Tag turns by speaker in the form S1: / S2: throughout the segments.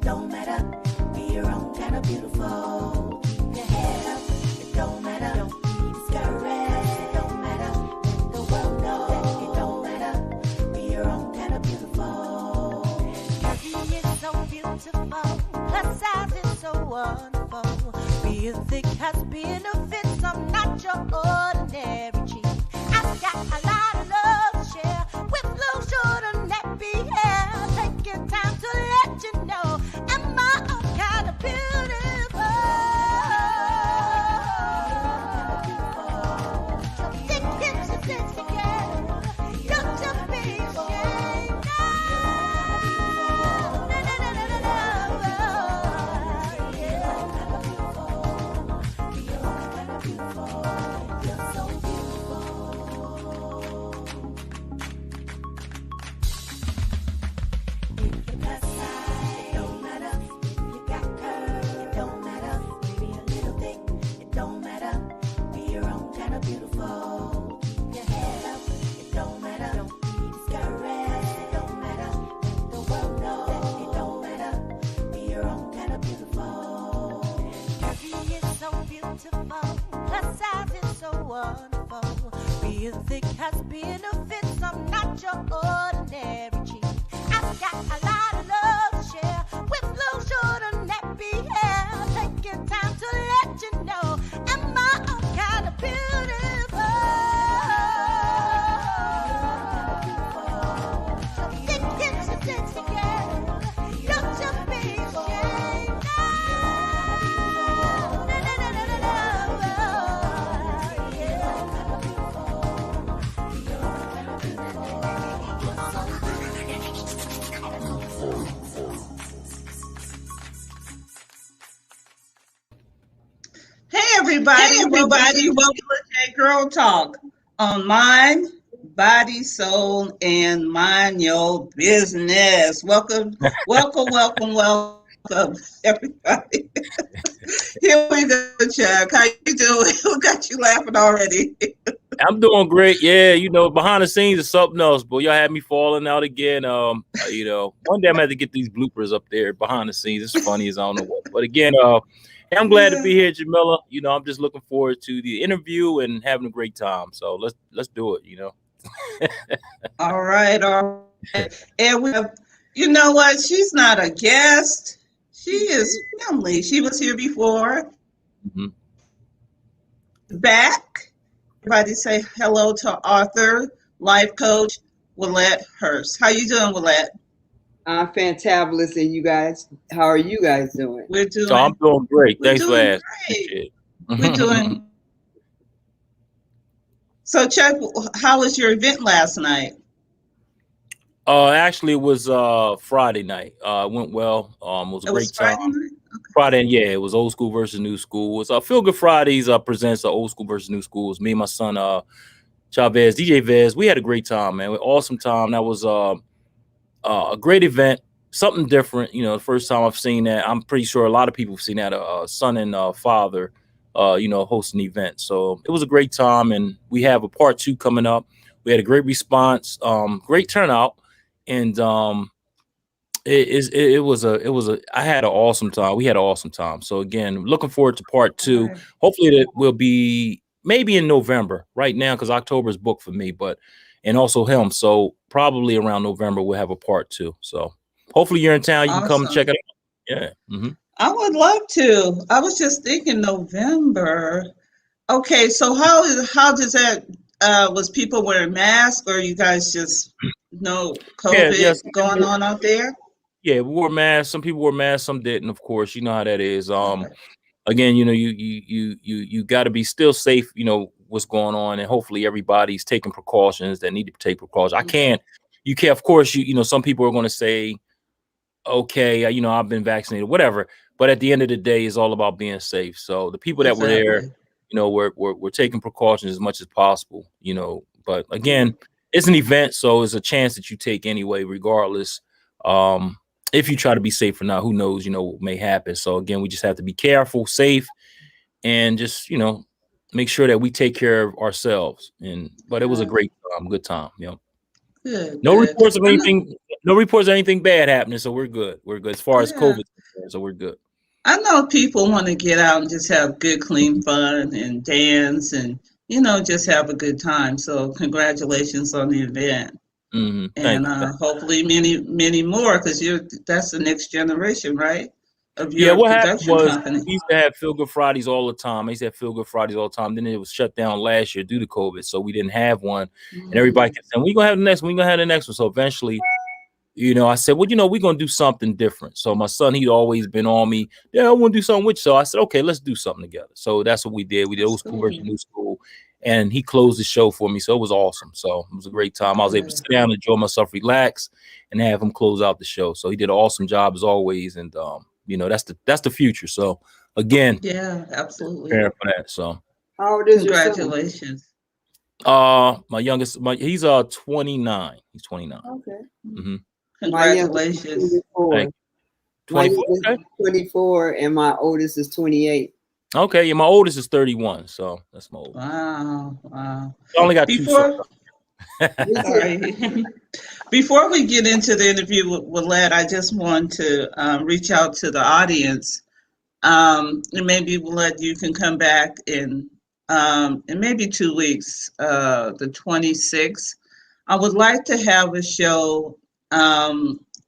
S1: don't matter. Be your own kind of beautiful. Keep your head up. It don't matter. Don't be discouraged. It don't matter. Let the world know that it don't matter. Be your own kind of beautiful. Beauty is so beautiful. Her size is so wonderful. Being thick has benefits. I'm not your ordinary cheap. I've got a lot of love to share with low, short, and nappy hair. Taking time to let you know I'm my own kind of beautiful. So stick it together. Don't you be ashamed. No, no, no, no, no, no, no. Yeah. You're so beautiful. If you're plus size, it don't matter. If you got curves, it don't matter. Maybe a little thick, it don't matter. Be your own kind of beautiful. Keep your head up, it don't matter. Don't be discouraged, it don't matter. Let the world know that it don't matter. Be your own kind of beautiful. Beauty is so beautiful. Her size is so wonderful. Being thick has benefits. I'm not your ordinary cheap. I've got a lot of love to share with low, short, and nappy hair. Taking time to let you know I'm my own kind of beautiful. So stick it together. Don't you be ashamed. No, no, no, no, no, no, no. Yeah.
S2: Hey everybody, welcome to J Girl Talk on Mind, Body, Soul, and Mind Your Business. Welcome, everybody. Here we go, Chuck. How you doing? Who got you laughing already?
S3: I'm doing great. Yeah, behind the scenes is something else, but y'all had me falling out again. One day I'm gonna have to get these bloopers up there behind the scenes. It's funny as I don't know what. But again, I'm glad to be here, Jamila. I'm just looking forward to the interview and having a great time. So let's do it,
S2: All right. And we have, you know what? She's not a guest. She is family. She was here before.
S3: Mm-hmm.
S2: Back. Everybody say hello to Author, life coach, Willette Hurst. How you doing, Willette?
S4: I'm fantabulous, and you guys, how are you guys doing?
S2: We're doing.
S3: So I'm doing great.
S2: We're
S3: Thanks for
S2: doing
S3: asking.
S2: great. We're doing. So, Chuck, how was your event last night?
S3: Actually, it was Friday night. It went well. It was a great time.
S2: Okay.
S3: Friday, yeah, it was old school versus new school. It was Feel Good Fridays presents old school versus new schools. Me and my son, Chavez, DJ Vez, we had a great time, man. Awesome time. That was a great event, something different. The first time I've seen that. I'm pretty sure a lot of people have seen that. Son and father, host an event. So it was a great time, and we have a part 2 coming up. We had a great response, great turnout, and I had an awesome time. We had an awesome time. So again, looking forward to part 2.
S2: Right.
S3: Hopefully that will be maybe in November right now, because October is booked for me, and also him. So probably around November we'll have a part 2. So hopefully you're in town. You can come and check it out. Yeah. Mm-hmm.
S2: I would love to. I was just thinking November. Okay, so how does that? Was people wearing masks, or you guys just COVID going on out there?
S3: Yeah, we wore masks. Some people wore masks, some didn't. Of course, you know how that is. Again, you got to be still safe. What's going on, and hopefully everybody's taking precautions that need to take precautions. You can't. Of course, some people are going to say, okay, I've been vaccinated, whatever. But at the end of the day, it's all about being safe. So the people that were there, we're taking precautions as much as possible. But again, it's an event, so it's a chance that you take anyway, regardless. If you try to be safe or not, who knows, what may happen. So again, we just have to be careful, safe, and just, make sure that we take care of ourselves. But it was a great time, good time.
S2: Good,
S3: no reports of anything no reports of anything bad happening, so we're good. We're good as far as
S2: Yeah.
S3: COVID, so we're good.
S2: I know people want to get out and just have good, clean fun and dance and, just have a good time. So congratulations on the event.
S3: Thank
S2: And
S3: you.
S2: hopefully many, many more, because that's the next generation, right? Of
S3: Yeah,
S2: your
S3: what happened
S2: production
S3: was
S2: company.
S3: we used to have Feel Good Fridays all the time. I used to have Feel Good Fridays all the time. Then it was shut down last year due to COVID, so we didn't have one. And everybody kept saying, "We're gonna have the next one. We're gonna have the next one." So eventually, I said, "Well, we're gonna do something different." So my son, he'd always been on me. Yeah, I want to do something with you. So I said, "Okay, let's do something together." So that's what we did. We did Old School versus New School, and he closed the show for me. So it was awesome. So it was a great time. I was able to sit down, enjoy myself, relax, and have him close out the show. So he did an awesome job as always. And that's the future. So again,
S2: Yeah, absolutely.
S3: preparing for that. So
S4: How old is your son?
S2: Congratulations.
S3: my youngest, he's 29. He's 29.
S4: Okay.
S3: Mm-hmm.
S2: Congratulations.
S3: Thank you.
S4: My
S3: 24.
S4: youngest is 24 and my oldest is 28.
S3: Okay, yeah, my oldest is 31, so that's my oldest.
S2: Wow.
S3: I only got two sons.
S2: Sorry. Before we get into the interview with Willette, I just want to reach out to the audience. And maybe Willette, you can come back in maybe 2 weeks, the 26th. I would like to have a show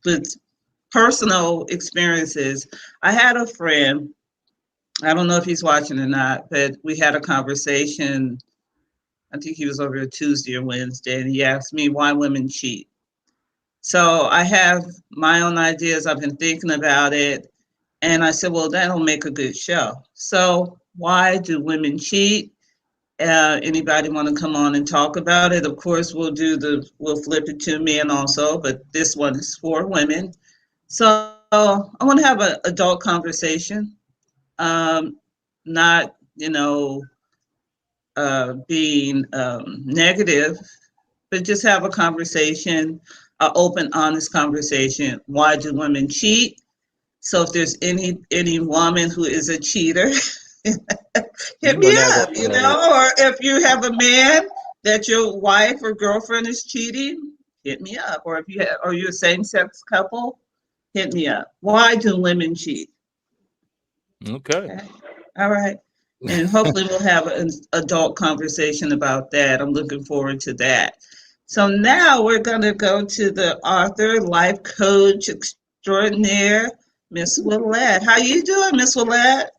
S2: with personal experiences. I had a friend, I don't know if he's watching or not, but we had a conversation. I think he was over a Tuesday or Wednesday, and he asked me why women cheat. So I have my own ideas. I've been thinking about it. And I said, well, that'll make a good show. So why do women cheat? Anybody want to come on and talk about it? Of course, we'll flip it to men also, but this one is for women. So I want to have an adult conversation, not, being negative, but just have a conversation, an open, honest conversation. Why do women cheat? So if there's any woman who is a cheater, hit me up, or if you have a man that your wife or girlfriend is cheating, hit me up. Or if you're a same-sex couple, hit me up. Why do women cheat?
S3: Okay.
S2: All right. And hopefully we'll have an adult conversation about that. I'm looking forward to that. So now we're going to go to the author, life coach extraordinaire, Miss Willette. How you doing, Miss Willette?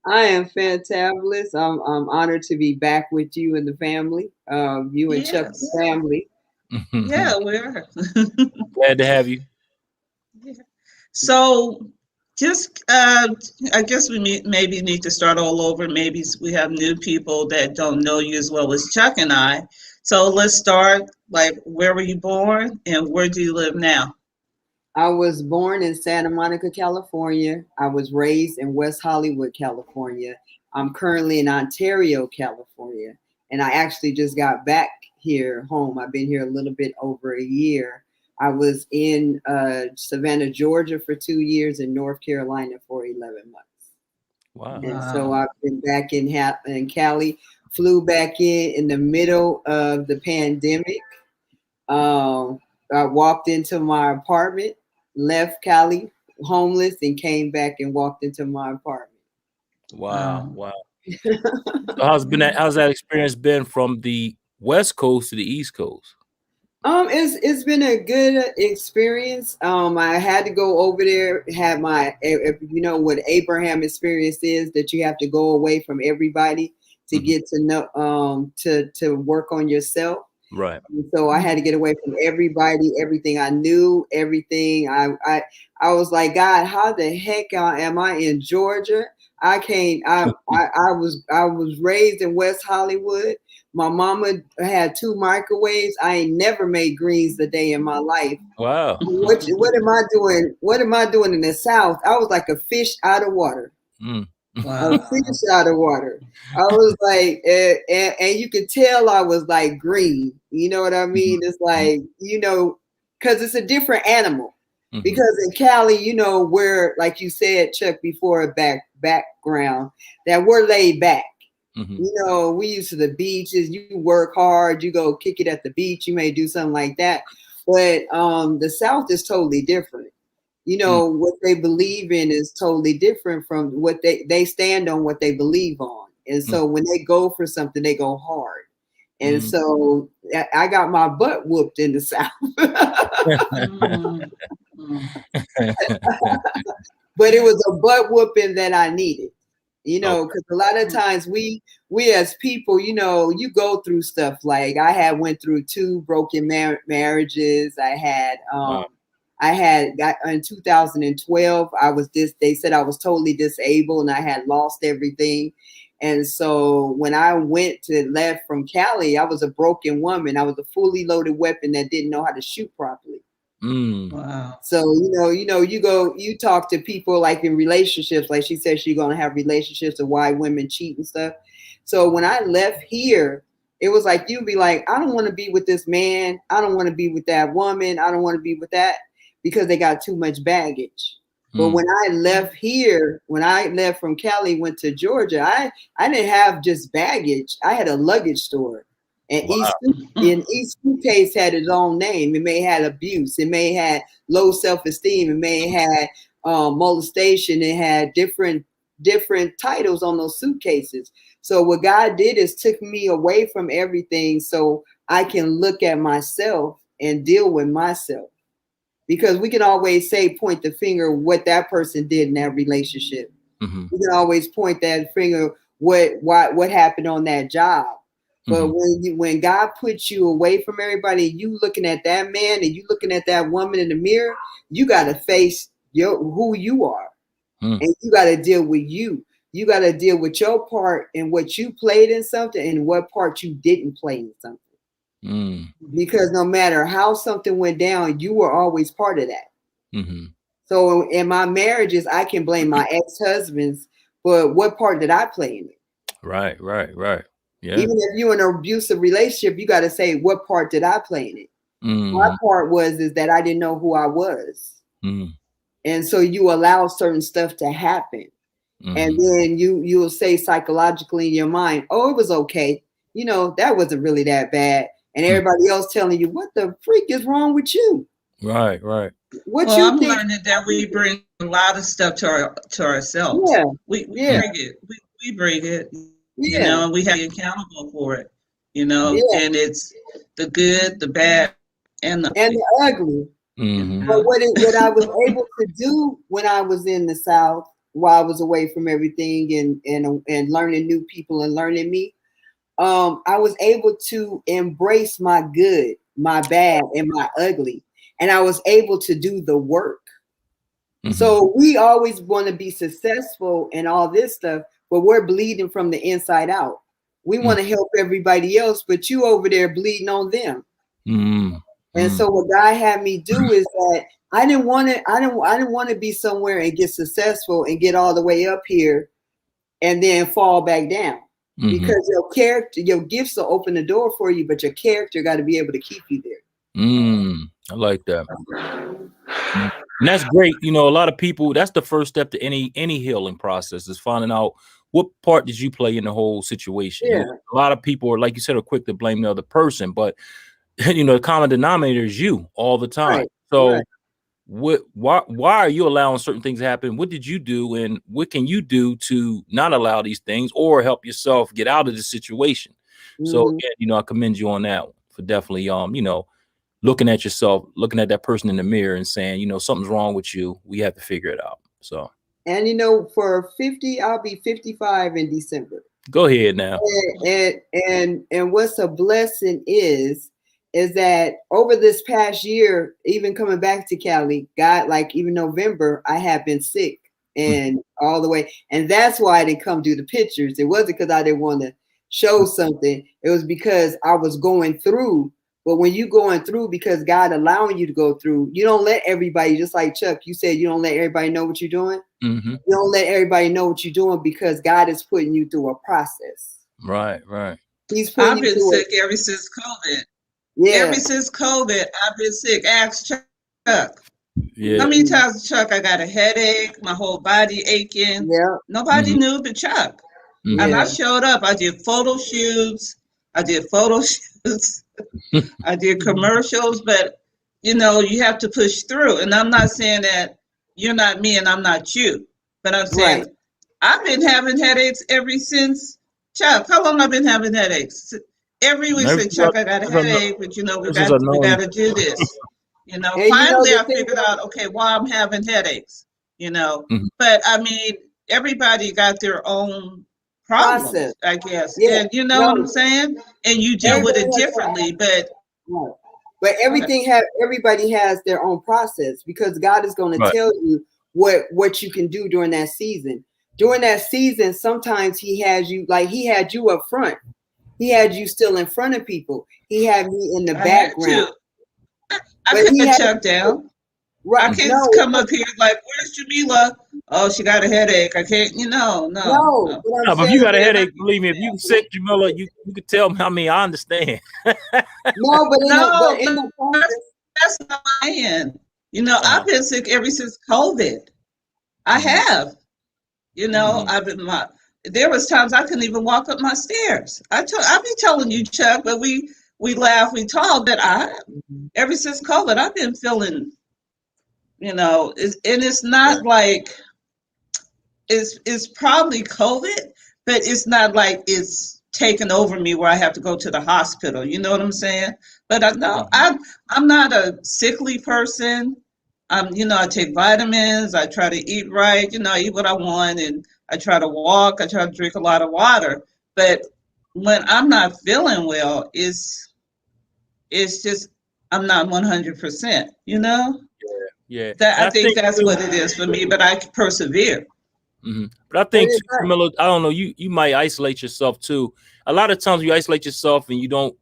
S4: I am fantabulous. I'm honored to be back with you and the family. You and Chuck's family.
S2: Yeah, we are.
S3: Glad to have you.
S2: Yeah. So just, I guess we maybe need to start all over. Maybe we have new people that don't know you as well as Chuck and I. So let's start, like, where were you born and where do you live now?
S4: I was born in Santa Monica, California. I was raised in West Hollywood, California. I'm currently in Ontario, California. And I actually just got back here home. I've been here a little bit over a year. I was in Savannah, Georgia for 2 years and North Carolina for 11 months.
S3: Wow.
S4: And so I've been back in Cali, flew back in the middle of the pandemic. I walked into my apartment, left Cali homeless, and came back and walked into my apartment.
S3: Wow. So how's that experience been from the West Coast to the East Coast?
S4: It's been a good experience. I had to go over there, have what Abraham experience is, that you have to go away from everybody to get to know, to work on yourself.
S3: Right.
S4: And so I had to get away from everybody, everything I knew, everything. I was like, God, how the heck am I in Georgia? I can't. I was raised in West Hollywood. My mama had 2 microwaves. I ain't never made greens a day in my life.
S3: Wow.
S4: What am I doing? What am I doing in the South? I was like a fish out of water.
S2: Wow.
S4: A fish out of water. I was like, and you could tell I was like green. You know what I mean? It's like, because it's a different animal. Because in Cali, we're, like you said, Chuck, before, background, that we're laid back. We used to the beaches. You work hard. You go kick it at the beach. You may do something like that. But the South is totally different. You know, what they believe in is totally different from what they stand on what they believe on. And so when they go for something, they go hard. And so I got my butt whooped in the South. But it was a butt whooping that I needed, you know, because a lot of times we as people, you know, you go through stuff. Like I went through 2 broken marriages. I had got in 2012. They said I was totally disabled and I had lost everything. And so when I left from Cali, I was a broken woman. I was a fully loaded weapon that didn't know how to shoot properly.
S2: Wow.
S4: So, you talk to people like in relationships, like she said, she's going to have relationships of why women cheat and stuff. So when I left here, it was like, you'd be like, I don't want to be with this man. I don't want to be with that woman. I don't want to be with that because they got too much baggage. But when I left here, when I left from Cali, went to Georgia, I didn't have just baggage. I had a luggage store. And each suitcase had its own name. It may have abuse. It may have low self-esteem. It may have molestation. It had different titles on those suitcases. So what God did is took me away from everything so I can look at myself and deal with myself. Because we can always point the finger what that person did in that relationship. We can always point that finger what happened on that job. But when God puts you away from everybody, you looking at that man and you looking at that woman in the mirror, you got to face who you are, and you got to deal with you. You got to deal with your part and what you played in something and what part you didn't play in something. Because no matter how something went down, you were always part of that. So in my marriages, I can blame my ex-husbands, but what part did I play in it? Right. Yeah. Even if you're in an abusive relationship, you got to say, what part did I play in it? My part is that I didn't know who I was. And so you allow certain stuff to happen. And then you'll say psychologically in your mind, oh, it was okay. You know, that wasn't really that bad. And everybody else telling you, what the freak is wrong with you? Right.
S2: I'm learning that we bring a lot of stuff to ourselves.
S4: Yeah.
S2: We bring it. We bring it. You know, and we have to be accountable for it. You know, and it's the good, the bad, and the
S4: ugly. But what I was able to do when I was in the South, while I was away from everything and learning new people and learning me, I was able to embrace my good, my bad, and my ugly. And I was able to do the work. So we always want to be successful and all this stuff, but we're bleeding from the inside out. We want to help everybody else, but you over there bleeding on them. And so what God had me do is that I didn't want to be somewhere and get successful and get all the way up here and then fall back down. Because your character, your gifts will open the door for you, but your character got to be able to keep you there.
S3: I like that. And that's great. You know, a lot of people, that's the first step to any healing process is finding out what part did you play in the whole situation.
S4: Yeah.
S3: You know, a lot of people are, like you said, are quick to blame the other person, but you know, the common denominator is you all the time.
S4: Right.
S3: So why are you allowing certain things to happen? What did you do, and what can you do to not allow these things or help yourself get out of the situation? So again, you know, I commend you on that one for definitely you know, looking at yourself, looking at that person in the mirror and saying, you know, something's wrong with you. We have to figure it out. So,
S4: and you know, I'll be 55 in December.
S3: Go ahead now.
S4: And what's a blessing is that over this past year, even coming back to Cali, God, like even November, I have been sick and all the way. And that's why I didn't come do the pictures. It wasn't because I didn't want to show something. It was because I was going through. But when you're going through, because God allowing you to go through, you don't let everybody, just like Chuck, you said, you don't let everybody know what you're doing. You don't let everybody know what you're doing because God is putting you through a process.
S3: Right.
S2: I've been sick ever since COVID.
S4: Yeah.
S2: Ever since COVID, I've been sick. Ask Chuck.
S3: Yeah.
S2: How many times, Chuck, I got a headache, my whole body aching.
S4: Yeah.
S2: Nobody knew but Chuck. And I showed up. I did photo shoots. I did commercials, but you know, you have to push through. And I'm not saying that you're not me and I'm not you, but I'm saying
S4: Right.
S2: I've been having headaches ever since Chuck. How long I've been having headaches? Every week
S3: Maybe
S2: say, Chuck, I got a headache, but you know,
S3: this is
S2: we
S3: annoying.
S2: got to do this. You know,
S4: And you know
S2: finally
S4: the
S2: I
S4: thing
S2: figured out, okay, why I'm having headaches, you know.
S3: Mhm.
S2: But I mean, everybody got their own
S4: process.
S2: problems, I guess.
S4: Yeah.
S2: And you know what I'm
S4: No,
S2: saying? And you deal with
S4: everybody
S2: it
S4: has
S2: differently, but
S4: right. But
S2: okay.
S4: everybody has their own process because God is going to
S3: Right.
S4: tell you what you can do during that season. During that season, sometimes he has you like he had you up front. He had you still in front of people. He had me in the
S2: I had
S4: background.
S2: to. I
S4: But he
S2: couldn't
S4: had
S2: Chuck down.
S4: right.
S2: I
S3: Mhm.
S2: can't come up here like, where's Jamila? Oh, she got a headache. I can't, you know, no,
S4: No,
S2: no.
S4: what I'm
S3: No, but if you
S4: saying
S3: got a
S4: is
S3: headache, believe me, if you sick, Jamila, you could tell me. I mean, I understand.
S4: no, but
S2: No,
S4: in the
S2: that's,
S4: process,
S2: that's not my end. You know,
S3: Uh-huh.
S2: I've been sick ever since COVID. I
S3: Mhm.
S2: have. You know,
S3: Mhm.
S2: I've been there was times I couldn't even walk up my stairs. I be telling you, Chuck, but we laugh, we talk, but ever since COVID, I've been feeling, you know, and it's
S3: Yeah.
S2: not like it's probably COVID, but it's not like it's taken over me where I have to go to the hospital. You know what I'm saying? But I know
S3: Mhm.
S2: I'm not a sickly person. You know, I take vitamins. I try to eat right. You know, I eat what I want, and I try to walk. I try to drink a lot of water. But when I'm not feeling well, it's just I'm not 100%. You know,
S3: Yeah.
S2: that
S3: And
S2: I
S3: I
S2: think
S3: think
S2: that's
S3: too,
S2: what it is for me. But I persevere.
S3: but I
S4: but
S3: think too,
S4: it's not.
S3: Jamila, I don't know, you might isolate yourself too. A lot of times you isolate yourself and you don't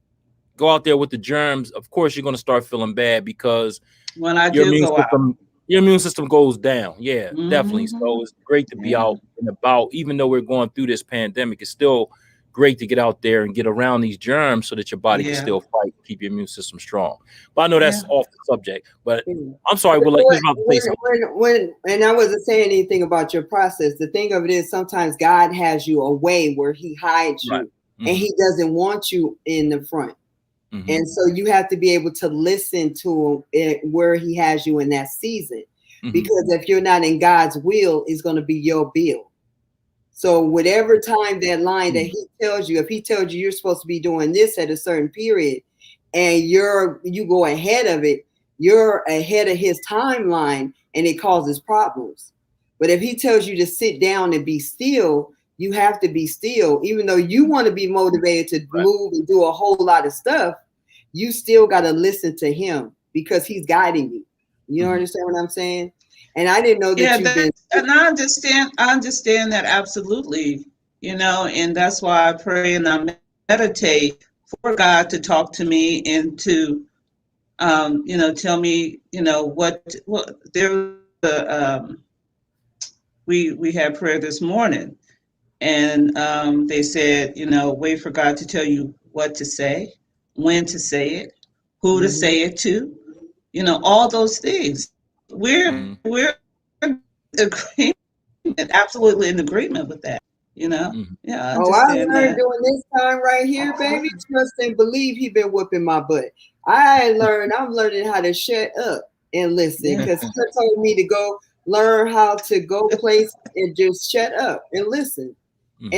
S3: go out there with the germs, of course you're going to start feeling bad because
S2: When I
S3: your
S2: do
S3: immune
S2: go out.
S3: system your immune system goes down. Yeah, definitely.
S2: Hmm.
S3: So it's great to be
S2: Yeah.
S3: out and about, even though we're going through this pandemic. It's still great to get out there and get around these germs so that your body can
S2: Yeah.
S3: still fight and keep your immune system strong. But I know
S2: Yeah.
S3: that's off the subject. But
S4: Mm.
S3: I'm sorry,
S4: But
S3: Will, you was about to say something.
S4: and I wasn't saying anything about your process. The thing of it is sometimes God has you away where he hides
S3: Right.
S4: you and he doesn't want you in the front.
S3: Mm-hmm.
S4: And so you have to be able to listen to it where he has you in that season.
S3: Mm-hmm.
S4: Because if you're not in God's will, it's going to be your bill. So whatever time that line that he tells you, if he tells you you're supposed to be doing this at a certain period and you go ahead of it, you're ahead of his timeline and it causes problems. But if he tells you to sit down and be still, you have to be still. Even though you want to be motivated to
S3: Right.
S4: move and do a whole lot of stuff, you still got to listen to him because he's guiding you. You understand what I'm saying? And I didn't know that
S2: Yeah,
S4: you've been.
S2: and I understand that absolutely, you know, and that's why I pray and I meditate for God to talk to me and to, you know, tell me, you know, what there we had prayer this morning and they said, you know, wait for God to tell you what to say, when to say it, who to say it to, you know, all those things. We're in agreement, absolutely in agreement with that. You know, yeah, I
S4: Oh, I
S2: understand
S4: learned
S2: that.
S4: during this time right here, baby. Trust and believe he been whooping my butt. I'm learning how to shut up and listen
S2: Yeah,
S4: because he told me to go learn how to go place and just shut up and listen. And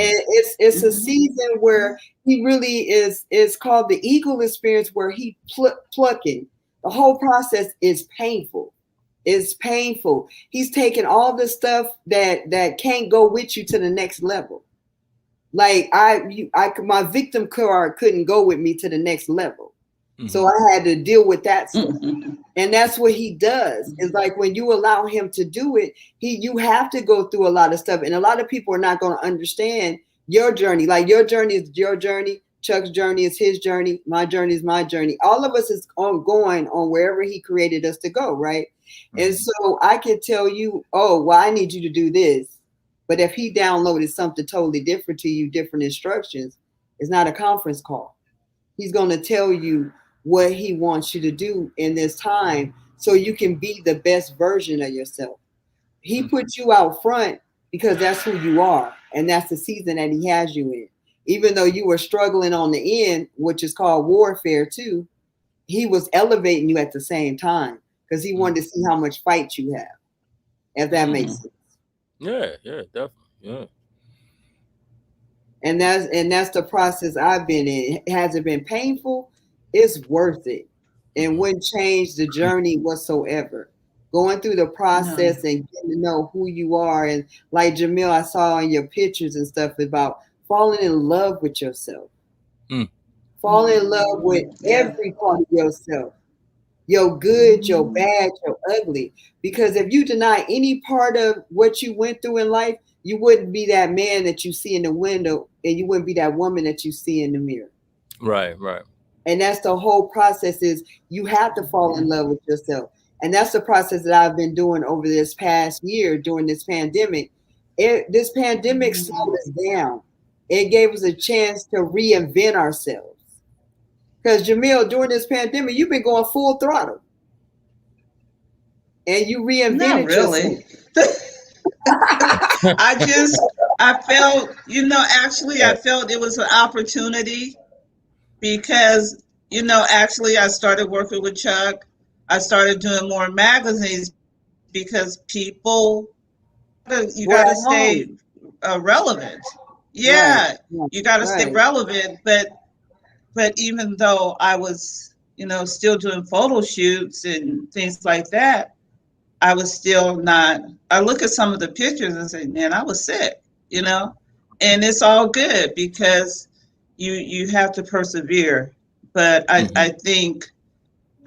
S4: it's a season where he really is called the eagle experience where he plucking. The whole process is painful. It's painful. He's taking all the stuff that can't go with you to the next level. Like my victim card couldn't go with me to the next level. So I had to deal with that stuff. And that's what he does. It's like when you allow him to do it, you have to go through a lot of stuff. And a lot of people are not going to understand your journey. Like your journey is your journey. Chuck's journey is his journey. My journey is my journey. All of us is going on wherever he created us to go, right? And so I can tell you, oh, well, I need you to do this. But if he downloaded something totally different to you, different instructions, it's not a conference call. He's going to tell you what he wants you to do in this time so you can be the best version of yourself. He puts you out front because that's who you are. And that's the season that he has you in. Even though you were struggling on the end, which is called warfare too, he was elevating you at the same time because he wanted to see how much fight you have, if that makes sense.
S3: Yeah, definitely. Yeah.
S4: And that's the process I've been in. Has it been painful? It's worth it. And wouldn't change the journey whatsoever. Going through the process and getting to know who you are. And like Jamila, I saw in your pictures and stuff about falling in love with yourself. Falling in love with every part of yourself. Your good, your bad, your ugly. Because if you deny any part of what you went through in life, you wouldn't be that man that you see in the window, and you wouldn't be that woman that you see in the mirror.
S3: Right.
S4: And that's the whole process, is you have to fall in love with yourself. And that's the process that I've been doing over this past year during this pandemic. This pandemic slowed us down. It gave us a chance to reinvent ourselves. Because Jamil, during this pandemic, you've been going full throttle. And you reinvented yourself.
S2: I felt, I felt it was an opportunity because, actually I started working with Chuck. I started doing more magazines because you got to stay relevant. Yeah, right. You got to stay relevant. But even though I was, still doing photo shoots and things like that, I was still not. I look at some of the pictures and say, man, I was sick, and it's all good because you have to persevere. But I think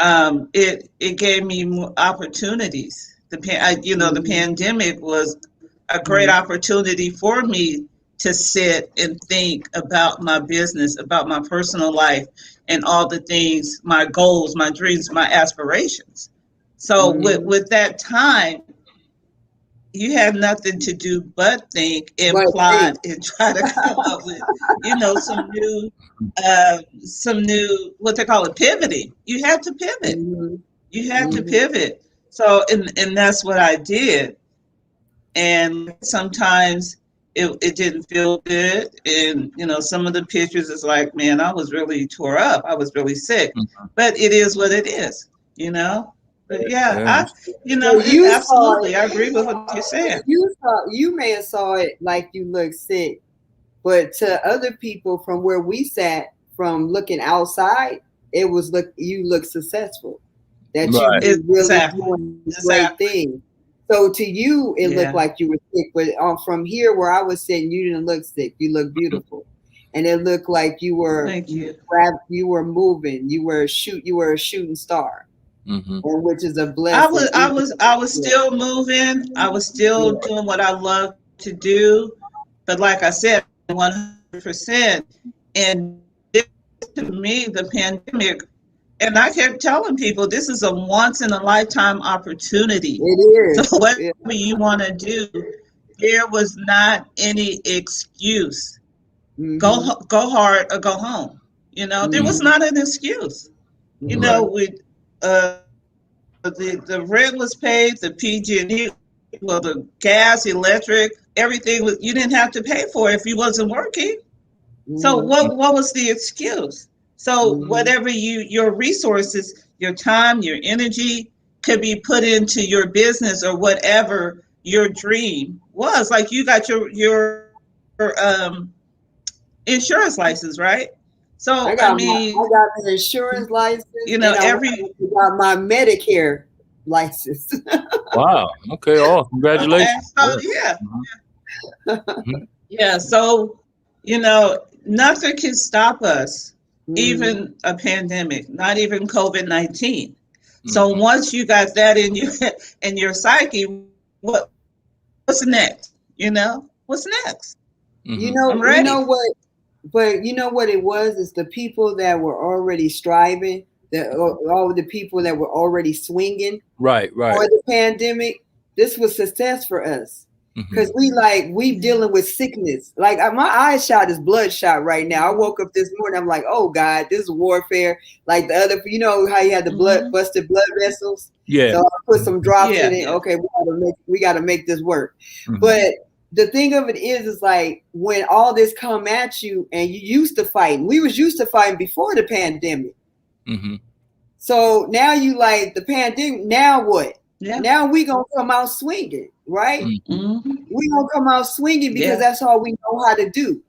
S2: it gave me more opportunities. The pandemic was a great opportunity for me to sit and think about my business, about my personal life, and all the things, my goals, my dreams, my aspirations. So with that time, you had nothing to do but think and plot and try to come up with, some new, what they call it, pivoting. You had to pivot. You had to pivot. So, and that's what I did. And sometimes it didn't feel good. And, some of the pictures is like, man, I was really tore up. I was really sick. But it is what it is, But absolutely, I agree with what you're saying.
S4: You may have saw it like you look sick, but to other people from where we sat, from looking outside, it was you look successful. That you really doing great things. So to you, it looked like you were sick, but from here where I was sitting, you didn't look sick. You look beautiful, and it looked like you were.
S2: Thank you.
S4: You were moving. You were a shooting star. Which is a blessing.
S2: I was still moving. I was still doing what I love to do, but like I said, 100%. And to me, the pandemic, and I kept telling people, this is a once in a lifetime opportunity.
S4: It is.
S2: So whatever you want to do, there was not any excuse. Go hard or go home. There was not an excuse. With the rent was paid, the PG&E, the gas, electric, everything was. You didn't have to pay for it if you wasn't working. So what was the excuse? So whatever your resources, your time, your energy could be put into your business or whatever your dream was. Like you got your insurance license, right? So I got
S4: the insurance license. I got my Medicare license.
S3: Wow. Okay. Oh, congratulations.
S2: Yeah. So nothing can stop us. Even a pandemic, not even COVID-19. So once you got that in your psyche, what's next? What's next?
S4: I'm ready. You know what? But you know what it was? Is the people that were already striving, all the people that were already swinging,
S3: right,
S4: for the pandemic. This was success for us. Because we dealing with sickness. Like my eye shot is bloodshot right now. I woke up this morning. I'm like, oh God, this is warfare. Like the other, how you had the busted blood vessels.
S3: Yeah.
S4: So I put some drops in it. Yeah. Okay, we got to make this work. But the thing of it is like when all this come at you and you used to fight. We was used to fighting before the pandemic. So now you like the pandemic. Now what?
S2: Yeah.
S4: Now we gonna come out swinging, right?
S2: Mm-hmm.
S4: We gonna come out swinging because
S2: Yeah.
S4: that's all we know how to do.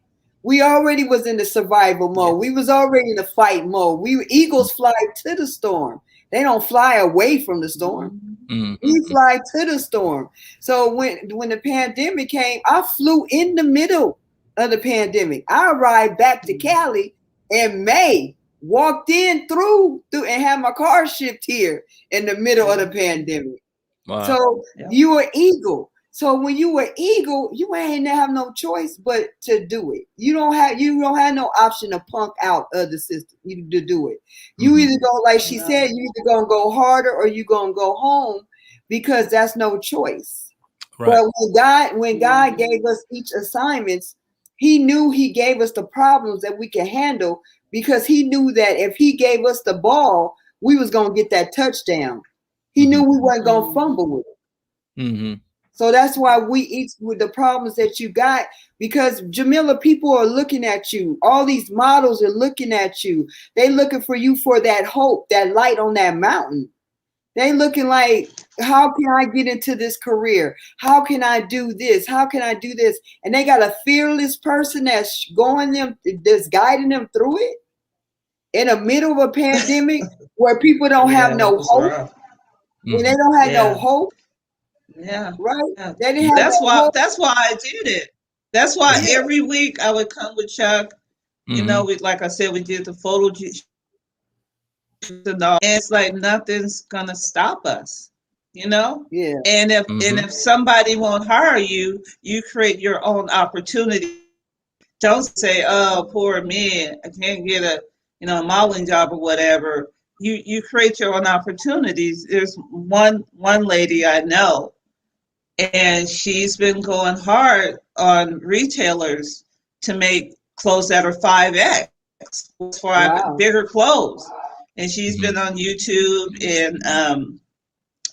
S4: We already was in the survival mode. We was already in the fight mode. Eagles fly to the storm. They don't fly away from the storm. We fly to the storm. So when the pandemic came, I flew in the middle of the pandemic. I arrived back to Cali in May, walked in through and had my car shipped here in the middle of the pandemic.
S3: Wow.
S4: So you were eagle. So when you were eagle, you ain't have no choice but to do it. You don't have no option to punk out of the system. You to do it. You either go, like she said, you either gonna go harder or you gonna go home, because that's no choice. Right. But when God gave us each assignments, he knew he gave us the problems that we can handle, because he knew that if he gave us the ball, we was gonna get that touchdown. He knew we weren't gonna fumble with it. So that's why we each with the problems that you got, because Jamila, people are looking at you. All these models are looking at you. They looking for you for that hope, that light on that mountain. They looking like, how can I get into this career? How can I do this? How can I do this? And they got a fearless person that's that's guiding them through it in the middle of a pandemic where people don't have no hope. When they don't have no hope.
S2: Yeah.
S4: Right.
S2: Yeah.
S4: They didn't have
S2: that's why I did it. That's why every week I would come with Chuck. You know, like I said, we did the photo. And it's like nothing's gonna stop us. You know.
S4: Yeah.
S2: And if somebody won't hire you, you create your own opportunity. Don't say, "Oh, poor me, I can't get a modeling job or whatever." You create your own opportunities. There's one lady I know, and she's been going hard on retailers to make clothes that are 5X for bigger clothes. And she's been on YouTube and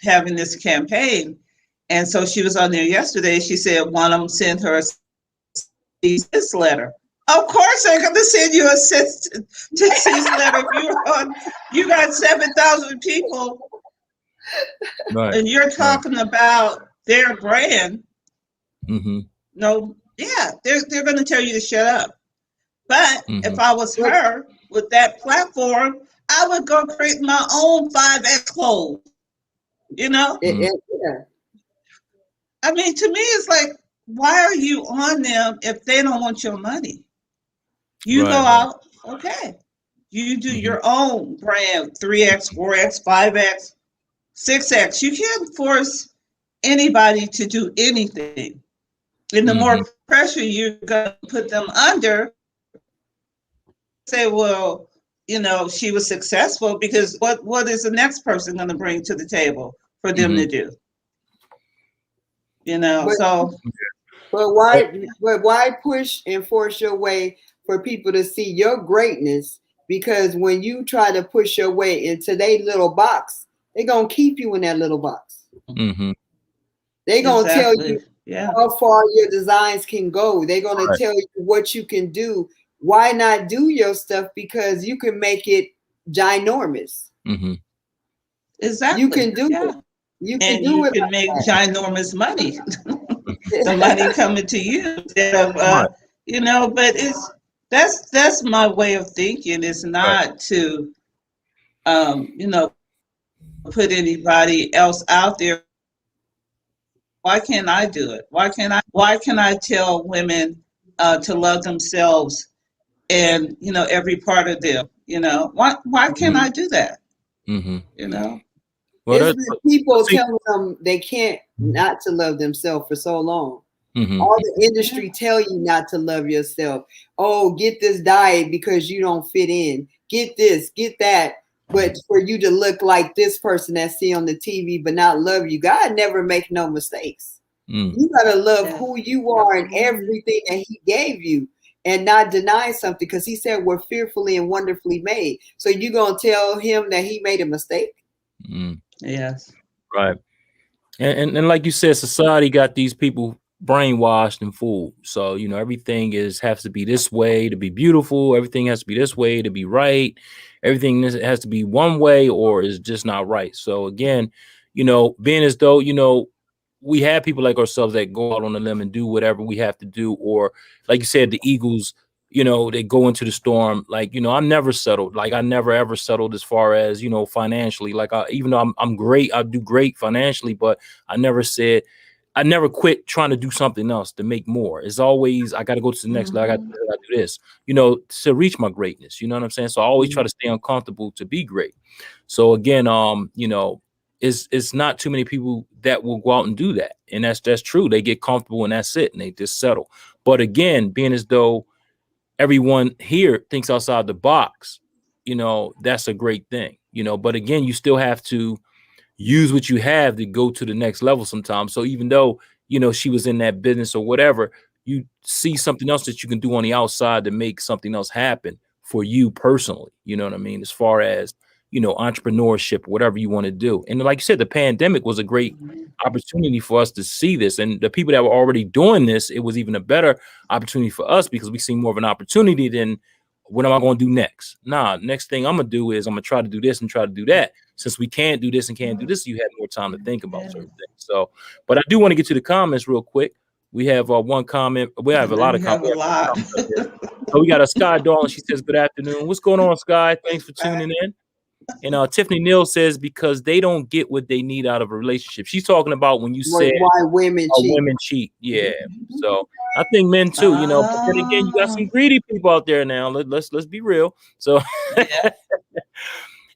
S2: having this campaign. And so she was on there yesterday. She said one of them sent her a cease letter. Of course they're going to send you a cease letter if you got 7,000 people, right, and you're talking about their brand. No, they're going to tell you to shut up. But if I was her with that platform, I would go create my own 5X clothes. You know? I mean, to me, it's like, why are you on them if they don't want your money? You go out, okay. You do your own brand, 3X, 4X, 5X, 6X. You can't force anybody to do anything. And the more pressure you're going to put them under, say, well, she was successful, because what is the next person going to bring to the table for them to do?
S4: But why push and force your way for people to see your greatness? Because when you try to push your way into their little box, they're going to keep you in that little box. They're going to tell you how far your designs can go. They're going to tell you what you can do. Why not do your stuff? Because you can make it ginormous.
S2: Exactly.
S4: You can do it. You can do it.
S2: You can make ginormous money. The money coming to you instead of, but that's my way of thinking. It's not to, put anybody else out there. Why can't I do it? Why can I tell women to love themselves and, every part of them, why can't I do that?
S4: Well, it's been people telling them they can't not to love themselves for so long. All the industry tell you not to love yourself. Oh, get this diet because you don't fit in. Get this, get that. But for you to look like this person that see on the TV but not love you, God never make no mistakes. You gotta love who you are and everything that he gave you, and not deny something, because he said we're fearfully and wonderfully made. So you gonna tell him that he made a mistake?
S2: Yes.
S3: Right. And like you said, society got these people brainwashed and fooled. So, you know, everything has to be this way to be beautiful. Everything has to be this way to be right. Everything has to be one way or is just not right. So again, you know, being as though, you know, we have people like ourselves that go out on a limb and do whatever we have to do, or like you said, the Eagles, you know, they go into the storm. Like, you know, I'm never settled. Like, I never ever settled as far as, you know, financially. Like, even though I'm great, I do great financially, but I never quit trying to do something else to make more. It's always, I got to go to the next level. I got to do this, you know, to reach my greatness. You know what I'm saying? So I always try to stay uncomfortable to be great. So again, you know, it's not too many people that will go out and do that. And that's true. They get comfortable and that's it. And they just settle. But again, being as though everyone here thinks outside the box, you know, that's a great thing, you know, but again, you still have to use what you have to go to the next level sometimes. So even though, you know, she was in that business or whatever, you see something else that you can do on the outside to make something else happen for you personally. You know what I mean? As far as, you know, entrepreneurship, whatever you want to do. And like you said, the pandemic was a great opportunity for us to see this. And the people that were already doing this, it was even a better opportunity for us because we see more of an opportunity than what am I going to do next? Nah, next thing I'm going to do is I'm going to try to do this and try to do that. Since we can't do this and can't do this, you have more time to think about certain things. So, but I do want to get to the comments real quick. We have one comment. We have a lot of comments. So we got a Sky Darling. She says, good afternoon. What's going on, Sky? Thanks for tuning in. And Tiffany Neal says, because they don't get what they need out of a relationship. She's talking about when you said
S4: why women cheat.
S3: Yeah. So I think men too, you know, but then again, you got some greedy people out there now. Let's be real. So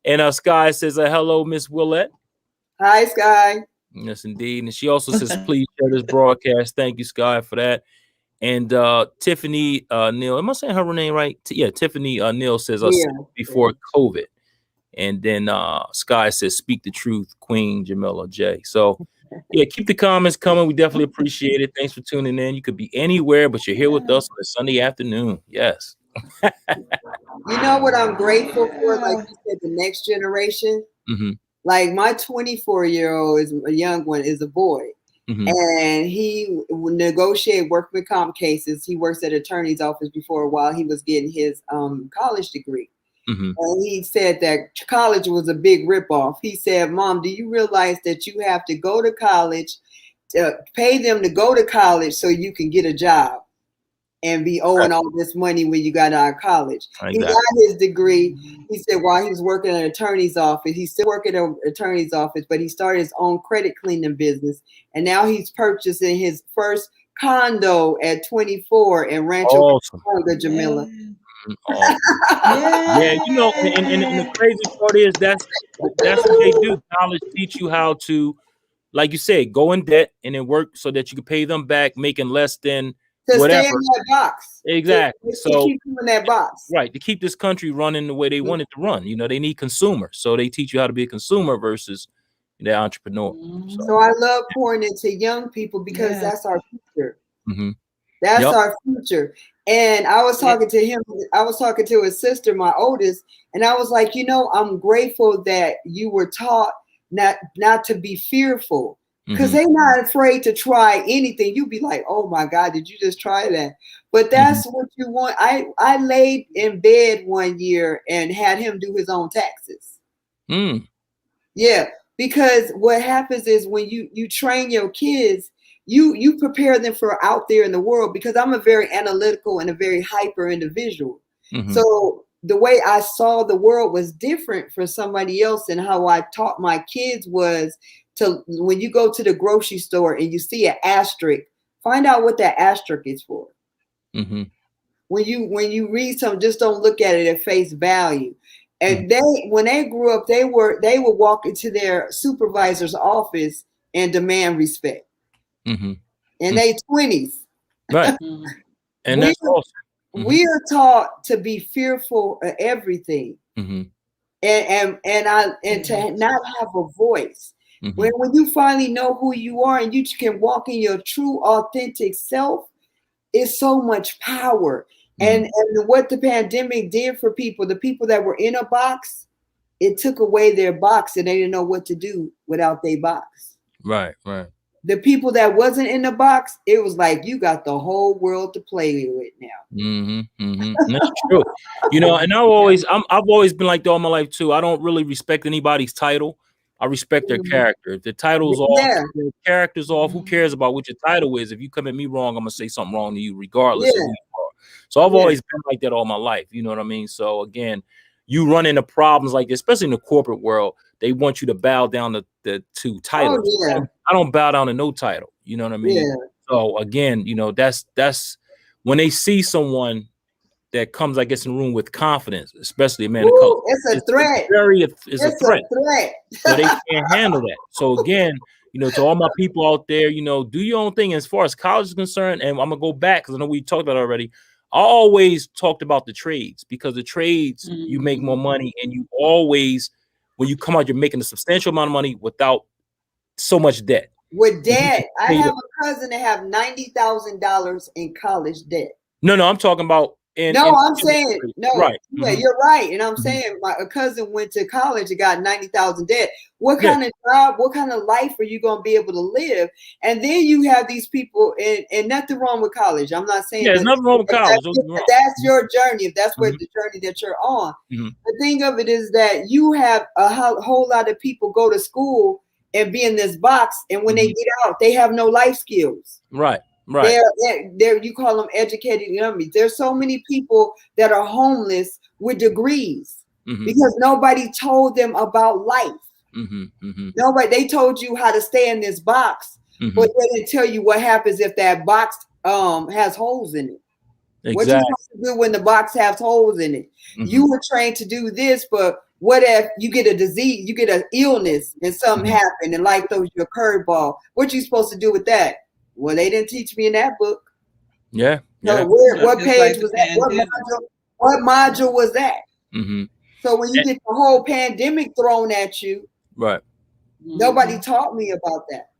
S3: and Sky says, hello, Miss Willette.
S4: Hi, Sky.
S3: Yes, indeed. And she also says, please share this broadcast. Thank you, Sky, for that. And Tiffany Neal, am I saying her name right? Tiffany Neal says, before COVID. And then Sky says, speak the truth, Queen Jamila J. So, yeah, keep the comments coming. We definitely appreciate it. Thanks for tuning in. You could be anywhere, but you're here with us on a Sunday afternoon. Yes.
S4: You know what I'm grateful for? Like you said, the next generation. Like my 24-year-old is a young one, is a boy. And he negotiated workman comp cases. He works at attorney's office before while he was getting his college degree. And he said that college was a big ripoff. He said, Mom, do you realize that you have to go to college, pay them to go to college so you can get a job and be owing all this money when you got out of college? Exactly. He got his degree. He said while he was working at an attorney's office, he's still working at an attorney's office, but he started his own credit cleaning business. And now he's purchasing his first condo at 24 in Rancho Cucamonga, Jamila.
S3: Yeah, you know, and the crazy part is that's what they do. College teach you how to, like you said, go in debt and then work so that you can pay them back, making less than
S4: to
S3: whatever.
S4: Stay in that box.
S3: Exactly.
S4: So keep you in that box.
S3: Right, to keep this country running the way they want it to run. You know, they need consumers, so they teach you how to be a consumer versus the entrepreneur.
S4: So I love pouring into young people because that's our future. That's our future. And I was talking to him. I was talking to his sister, my oldest, and I was like, you know, I'm grateful that you were taught not to be fearful, because they're not afraid to try anything. You'd be like, oh my God, did you just try that? But that's what you want. I laid in bed one year and had him do his own taxes. Yeah, because what happens is when you train your kids, you prepare them for out there in the world, because I'm a very analytical and a very hyper individual. So the way I saw the world was different from somebody else, and how I taught my kids was to, when you go to the grocery store and you see an asterisk, find out what that asterisk is for. When you read something, just don't look at it at face value. And when they grew up, they would walk into their supervisor's office and demand respect. In their 20s.
S3: Right. And that's awesome.
S4: We are taught to be fearful of everything. And to not have a voice. When you finally know who you are and you can walk in your true, authentic self, it's so much power. And what the pandemic did for people, the people that were in a box, it took away their box and they didn't know what to do without their box.
S3: Right.
S4: the people that wasn't in the box, it was like you got the whole world to play with now.
S3: And that's true. You know, and I've always been like that all my life too. I don't really respect anybody's title. I respect their character. If the title's off, their character's off, who cares about what your title is? If you come at me wrong, I'm gonna say something wrong to you regardless of who you are. So I've always been like that all my life. You know what I mean? So again, you run into problems like this, especially in the corporate world. They want you to bow down to titles. I don't bow down to no title. You know what I mean? So again, you know, that's when they see someone that comes, I guess, in the room with confidence, especially a man of color.
S4: It's a threat.
S3: It's a threat. So they can't handle that. So again, you know, to all my people out there, you know, do your own thing as far as college is concerned. And I'm gonna go back because I know we talked about it already. I always talked about the trades because the trades you make more money, and you always, when you come out, you're making a substantial amount of money without so much debt.
S4: With debt, I have a cousin that have $90,000 in college debt.
S3: No, I'm talking about. Right.
S4: You're right. And I'm saying a cousin went to college and got 90,000 debt. What kind of job, what kind of life are you going to be able to live? And then you have these people, and nothing wrong with college. I'm not saying
S3: there's nothing wrong with college.
S4: That's your journey. If that's where the journey that you're on. The thing of it is that you have a whole lot of people go to school and be in this box. And when they get out, they have no life skills.
S3: Right.
S4: They're you call them educated dummies. There's so many people that are homeless with degrees because nobody told them about life. Nobody, they told you how to stay in this box, but they didn't tell you what happens if that box has holes in it. Exactly. What you supposed to do when the box has holes in it? You were trained to do this, but what if you get a disease, you get an illness, and something happened, and life throws you a curveball? What you supposed to do with that? Well, they didn't teach me in that book.
S3: Yeah.
S4: So what page was that? What module was that? So when you get the whole pandemic thrown at you, nobody taught me about that.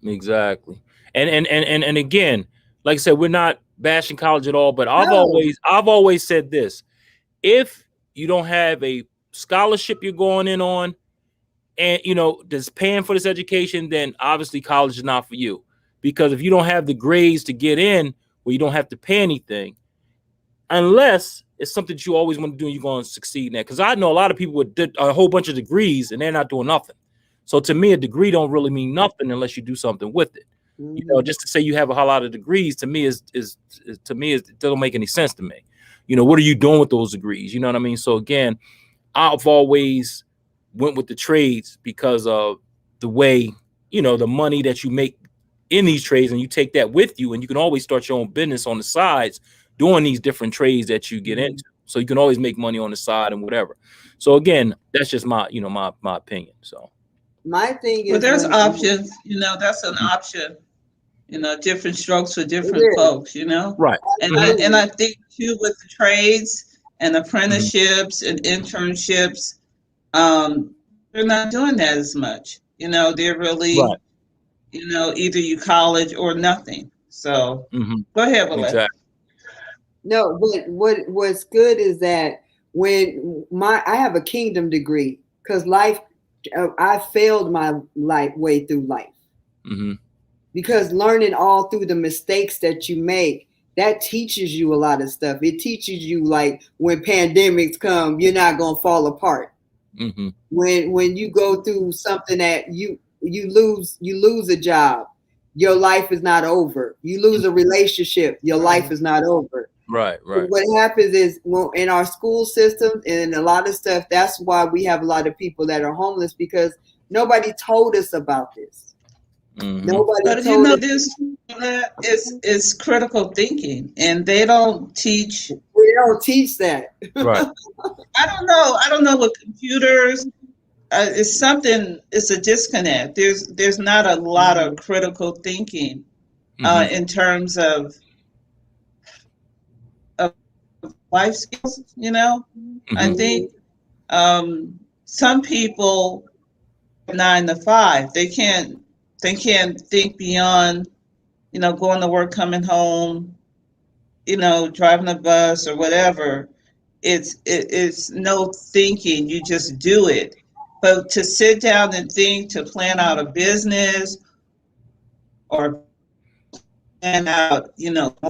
S3: Exactly. And again, like I said, we're not bashing college at all, but I've always said this: if you don't have a scholarship you're going in on, and you know that's paying for this education, then obviously college is not for you. Because if you don't have the grades to get in, where you don't have to pay anything, unless it's something that you always want to do and you're going to succeed in that. Because I know a lot of people with a whole bunch of degrees and they're not doing nothing. So to me, a degree don't really mean nothing unless you do something with it. You know, just to say you have a whole lot of degrees to me it doesn't make any sense to me. You know, what are you doing with those degrees? You know what I mean? So again, I've always went with the trades because of the way, you know, the money that you make in these trades, and you take that with you, and you can always start your own business on the sides doing these different trades that you get into. So you can always make money on the side and whatever. So again, that's just my opinion. So
S4: my thing is,
S2: well, there's options, you know, that's an option, you know, different strokes for different folks, you know?
S3: Right.
S2: And I think too, with the trades and apprenticeships and internships, they're not doing that as much. You know, they're really you know, either you college or nothing. So go ahead, Willette.
S3: Exactly.
S4: No, but what's good is that when I have a kingdom degree, because I failed my way through life. Because learning all through the mistakes that you make, that teaches you a lot of stuff. It teaches you, like, when pandemics come, you're not gonna fall apart. When you go through something that you lose a job, your life is not over. You lose a relationship, your life is not over.
S3: Right.
S4: What happens is, well, in our school system and a lot of stuff, that's why we have a lot of people that are homeless, because nobody told us about this. Nobody told us.
S2: This is critical thinking, and they don't teach.
S4: We don't teach that.
S3: Right.
S2: I don't know what computers. It's a disconnect. There's not a lot of critical thinking in terms of life skills, you know. I think some people 9 to 5, they can't think beyond, you know, going to work, coming home, you know, driving a bus or whatever. It's no thinking, you just do it. But to sit down and think, to plan out a business or plan out,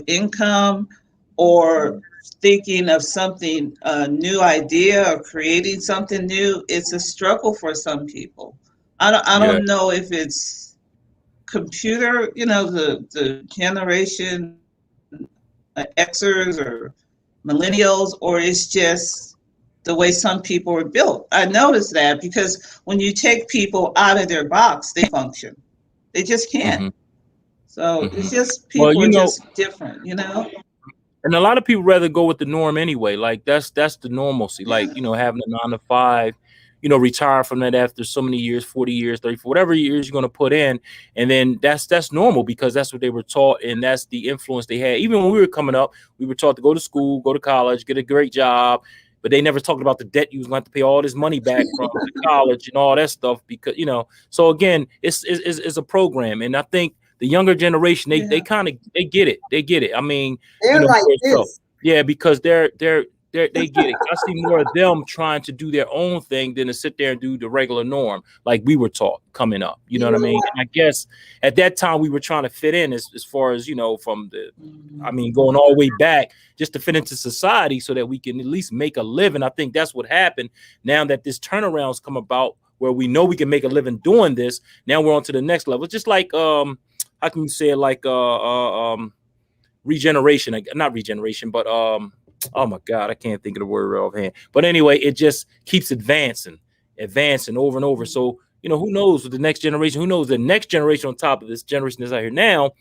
S2: income, or thinking of something, a new idea, or creating something new. It's a struggle for some people. I
S3: Yeah.
S2: don't know if it's computer, the generation Xers or millennials, or it's just the way some people are built. I noticed that because when you take people out of their box, they function. They just can't.
S3: Hmm.
S2: So
S3: Hmm.
S2: it's just
S3: Well,
S2: people are just different.
S3: and a lot of people rather go with the norm anyway. Like that's the normalcy. Like,
S2: Yeah.
S3: having a 9 to 5, retire from that after so many years, 40 years, 30, whatever years you're going to put in. And then that's normal because that's what they were taught. And that's the influence they had. Even when we were coming up, we were taught to go to school, go to college, get a great job. But they never talked about the debt you was going to have to pay all this money back from the college and all that stuff because, so again, it's a program. And I think the younger generation, they kind of, they get it. They get it. I mean,
S4: They're like
S3: so,
S4: this.
S3: yeah, because they get it. I see more of them trying to do their own thing than to sit there and do the regular norm like we were taught coming up. You know what I mean? And I guess at that time we were trying to fit in as far as, from the, I mean, going all the way back just to fit into society so that we can at least make a living. I think that's what happened now that this turnaround's come about where we know we can make a living doing this. Now we're on to the next level. It's just like, how can you say it, like regeneration, not regeneration, but oh my God, I can't think of the word offhand. But anyway, it just keeps advancing over and over. So, who knows with the next generation? Who knows the next generation on top of this generation that's out here now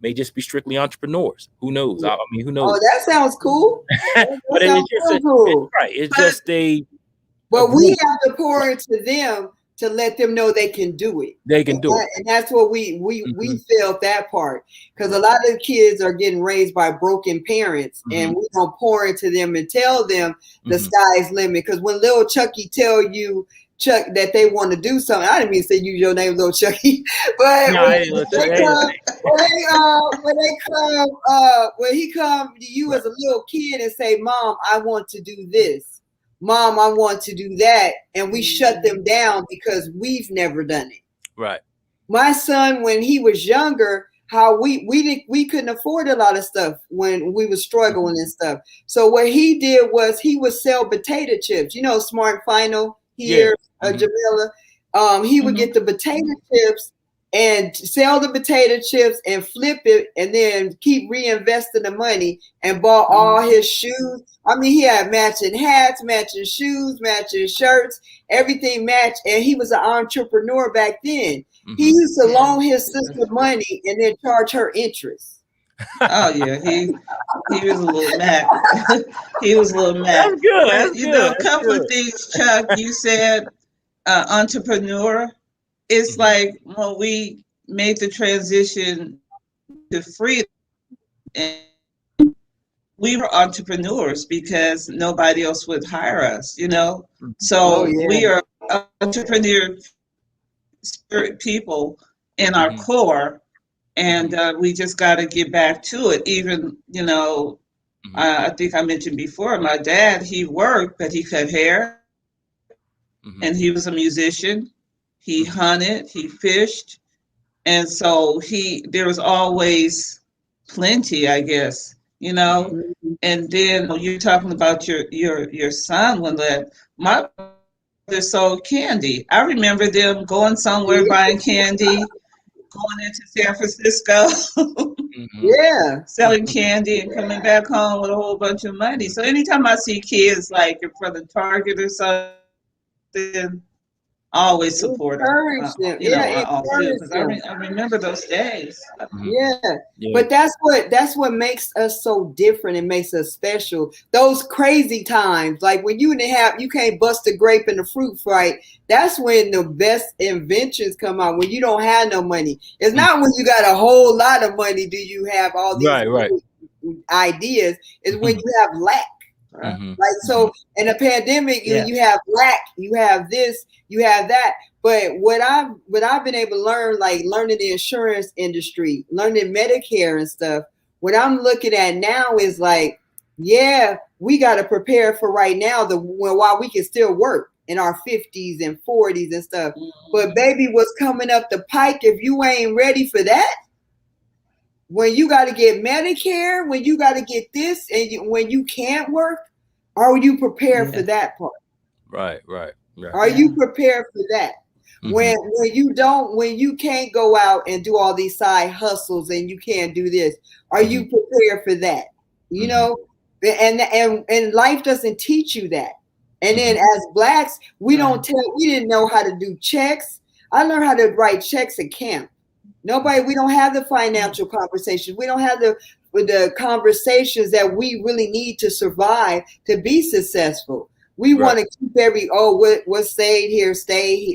S3: may just be strictly entrepreneurs. Who knows? I mean, who knows?
S4: Oh, that sounds cool.
S3: But it's just cool. Right. It's just
S4: But we have to pour into them to let them know they can do it.
S3: They can do it.
S4: And that's what we felt that part. Because a lot of the kids are getting raised by broken parents, and we don't pour into them and tell them the sky's limit. Because when little Chucky tell you, Chuck, that they want to do something, I didn't mean to say use your name, little Chucky, but when he come to you as a little kid and say, Mom, I want to do this. Mom, I want to do that. And we shut them down because we've never done it.
S3: Right.
S4: My son, when he was younger, how we couldn't afford a lot of stuff when we were struggling and stuff. So what he did was he would sell potato chips, Smart Final here, Jamila. He would get the potato chips and sell the potato chips and flip it and then keep reinvesting the money and bought all his shoes. I mean, he had matching hats, matching shoes, matching shirts, everything matched. And he was an entrepreneur back then. He used to loan his sister money and then charge her interest.
S2: Oh yeah, he was a little mad. He was a little mad.
S3: That's good. That's good.
S2: A couple of things, Chuck. You said entrepreneur. It's like when we made the transition to freedom, and we were entrepreneurs because nobody else would hire us, So we are entrepreneur spirit people in our core, and we just got to get back to it. Even, I think I mentioned before, my dad, he worked, but he cut hair, and he was a musician. He hunted, he fished, and so there was always plenty, I guess, And then you're talking about your son, Willette. My mother sold candy. I remember them going somewhere buying candy, going into San Francisco, selling candy and coming back home with a whole bunch of money. So anytime I see kids like in front of Target or something, I always support them. I remember those days.
S4: But that's what makes us so different and makes us special. Those crazy times, like when you can't bust a grape in the fruit fight. That's when the best inventions come out. When you don't have no money, it's not when you got a whole lot of money. Do you have all these ideas? It's when you have lack. Like so in a pandemic, you have lack, you have this, you have that. But what I've been able to learn, like learning the insurance industry, learning Medicare and stuff, what I'm looking at now is like, we got to prepare for right now while we can still work in our 50s and 40s and stuff. But baby, what's coming up the pike, if you ain't ready for that, when you got to get Medicare, when you got to get this, and when you can't work, are you prepared for that part?
S3: Right.
S4: Are you prepared for that? When you can't go out and do all these side hustles and you can't do this, are you prepared for that? You know, and life doesn't teach you that. And then as Blacks, we didn't know how to do checks. I learned how to write checks at camp. We don't have the financial conversations. We don't have the conversations that we really need to survive to be successful. We want to keep what's said here,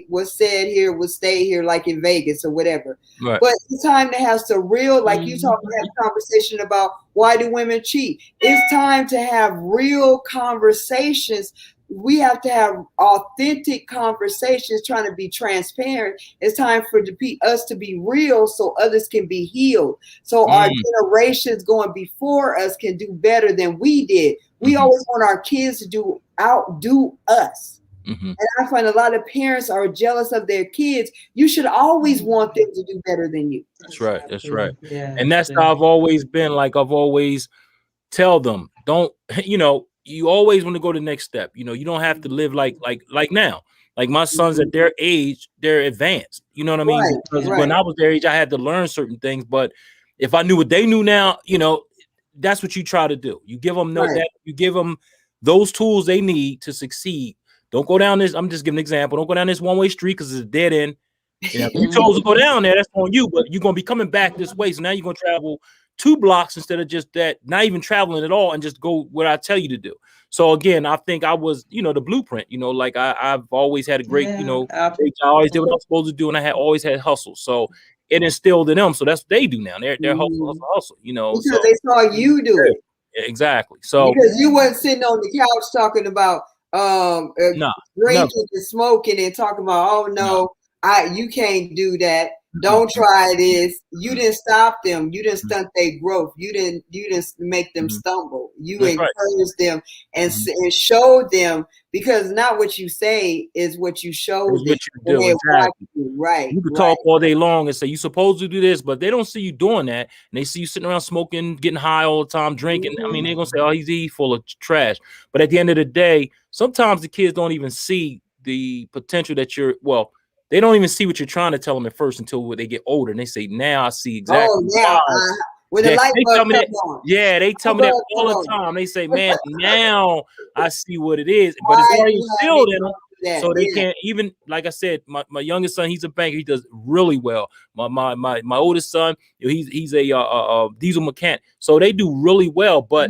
S4: what's said here will stay here, like in Vegas or whatever.
S3: Right.
S4: But it's time to have some real, like you talk, have a conversation about why do women cheat. It's time to have real conversations. We have to have authentic conversations, trying to be transparent. It's time for us to be real so others can be healed. So our generations going before us can do better than we did. We always want our kids to outdo us. And I find a lot of parents are jealous of their kids. You should always want them to do better than you.
S3: That's right. Yeah, and that's how I've always been. Like I've always tell them, don't, you always want to go to the next step. You don't have to live like now. Like my sons at their age, they're advanced. You know what I mean? Because when I was their age, I had to learn certain things. But if I knew what they knew now, that's what you try to do. You give them you give them those tools they need to succeed. Don't go down this. I'm just giving an example. Don't go down this one-way street because it's a dead end. If you chose to go down there, that's on you. But you're gonna be coming back this way. So now you're gonna travel 2 blocks instead of just that, not even traveling at all, and just go where I tell you to do. So again, I think I was, the blueprint, like I've always had a great, I always did what I'm supposed to do. And I always had hustle. So it instilled in them. So that's what they do now. They're hustle,
S4: Because they saw you do it.
S3: Exactly. So
S4: because you weren't sitting on the couch talking about drinking and smoking and talking about, oh no, you can't do that. Don't try this. You didn't stop them. You didn't stunt their growth. You didn't make them stumble. You encouraged them and showed them, because not what you say is what you show them.
S3: What you do, exactly.
S4: Right.
S3: You can talk all day long and say you're supposed to do this, but they don't see you doing that, and they see you sitting around smoking, getting high all the time, drinking. I mean, they're gonna say, "Oh, he's full of trash." But at the end of the day, sometimes the kids don't even see the potential that they don't even see what you're trying to tell them at first until they get older, and they say, "Now I see exactly."
S4: Oh, yeah. When the light bulb comes on.
S3: Yeah, they tell me that all the time. They say, "Man, now I see what it is," but it's already instilled in them. So they can't even, like I said, my youngest son, he's a banker. He does really well. My oldest son, he's a diesel mechanic. So they do really well, but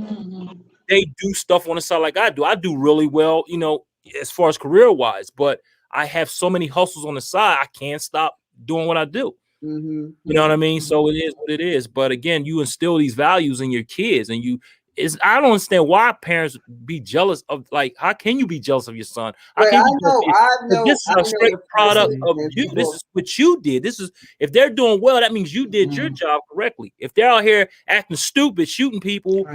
S3: they do stuff on the side like I do. I do really well, as far as career wise, but I have so many hustles on the side. I can't stop doing what I do. You know what I mean? So it is what it is. But again, you instill these values in your kids, and I don't understand why parents be jealous of, like, how can you be jealous of your son?
S4: I know.
S3: This is a straight product of you. This is what you did. This is, if they're doing well, that means you did your job correctly. If they're out here acting stupid, shooting people,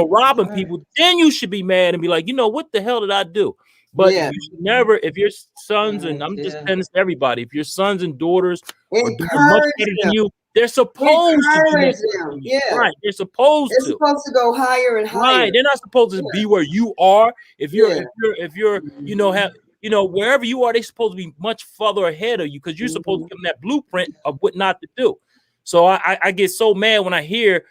S3: robbing people, then you should be mad and be like, what the hell did I do? But you should never, if your sons, and I'm just telling this to everybody, if your sons and daughters are doing much better than you, they're supposed to do that. Right. They're supposed
S4: to go higher and higher.
S3: Right. They're not supposed to be where you are. If you're wherever you are, they're supposed to be much further ahead of you, because you're supposed to give them that blueprint of what not to do. So I get so mad when I hear,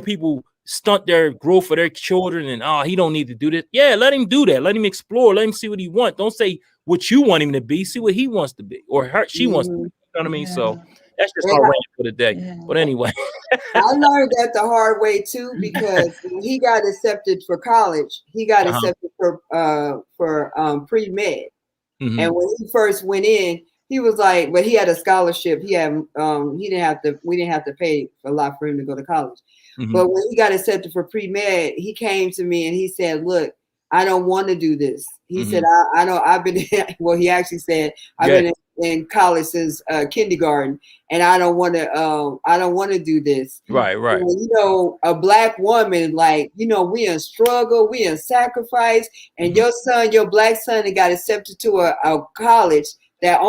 S3: people stunt their growth for their children, and he don't need to do this. Yeah, let him do that. Let him explore. Let him see what he wants. Don't say what you want him to be. See what he wants to be, or she wants to be. You know what I mean? So that's just my rant for the day. But anyway,
S4: I learned that the hard way too, because when he got accepted for college, he got accepted for pre-med, and when he first went in, he was like, but he had a scholarship. We didn't have to pay a lot for him to go to college. But when he got accepted for pre-med, he came to me and he said, "Look, I don't want to do this." He said, "I know I've been." Well, he actually said, "I've been in college since kindergarten, and I don't want to do this."
S3: Right.
S4: And, a Black woman, like, we in struggle, we in sacrifice, and your Black son, got accepted to a college that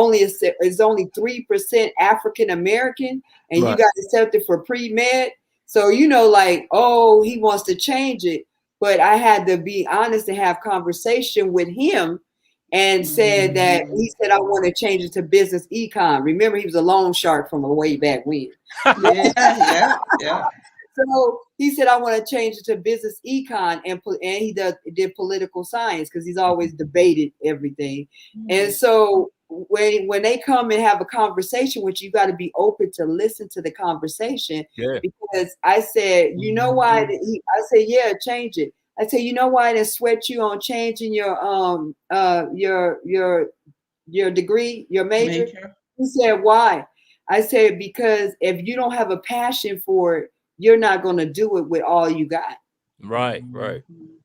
S4: is only 3% African American, and you got accepted for pre-med. So, like, oh, he wants to change it. But I had to be honest and have conversation with him and said that he said, I want to change it to business econ. Remember, he was a loan shark from a way back when.
S2: Yeah.
S4: So he said, I want to change it to business econ, and he did political science because he's always debated everything. And so when they come and have a conversation with you, you got to be open to listen to the conversation.
S3: Yeah.
S4: Because I said, you know why? I said, yeah, change it. I said, you know why I didn't sweat you on changing your degree, your major? He said, why? I said, because if you don't have a passion for it, you're not going to do it with all you got.
S3: Right.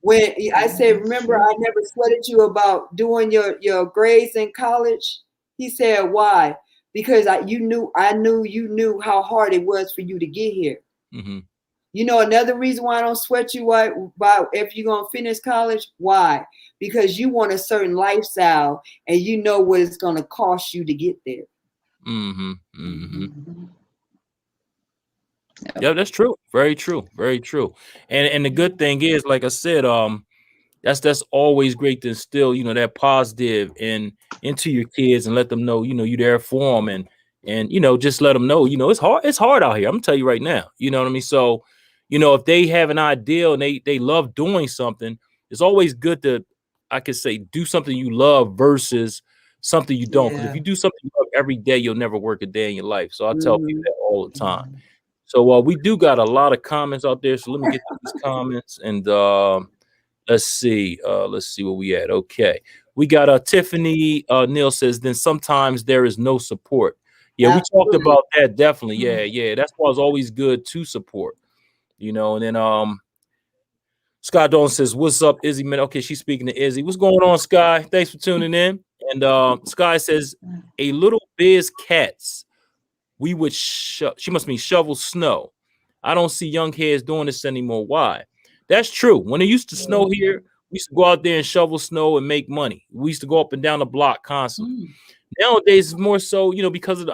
S4: When I said, remember, I never sweated you about doing your grades in college. He said, why? Because I knew you knew how hard it was for you to get here.
S3: Mm-hmm.
S4: Another reason why I don't sweat you about if you're going to finish college, why? Because you want a certain lifestyle and you know what it's going to cost you to get there.
S3: Yeah, that's true. Very true. And the good thing is, like I said, that's always great to instill, that positive into your kids and let them know, you're there for them and just let them know, it's hard out here. I'm gonna tell you right now, you know what I mean? So, if they have an ideal and they love doing something, it's always good to, I could say, do something you love versus something you don't. Because if you do something you love every day, you'll never work a day in your life. So I tell people that all the time. So we do got a lot of comments out there. So let me get to these comments and let's see where we at. Okay. We got Tiffany Neal says, then sometimes there is no support. Yeah, we talked about that. Definitely. Yeah. That's why it's always good to support, and then Scott Dolan says, what's up, Izzy? Man, okay, she's speaking to Izzy. What's going on, Sky? Thanks for tuning in. And Sky says, a little biz cats. We would she must mean shovel snow. I don't see young kids doing this anymore. Why? That's true. When it used to snow here, we used to go out there and shovel snow and make money. We used to go up and down the block constantly. Nowadays, it's more so, because of the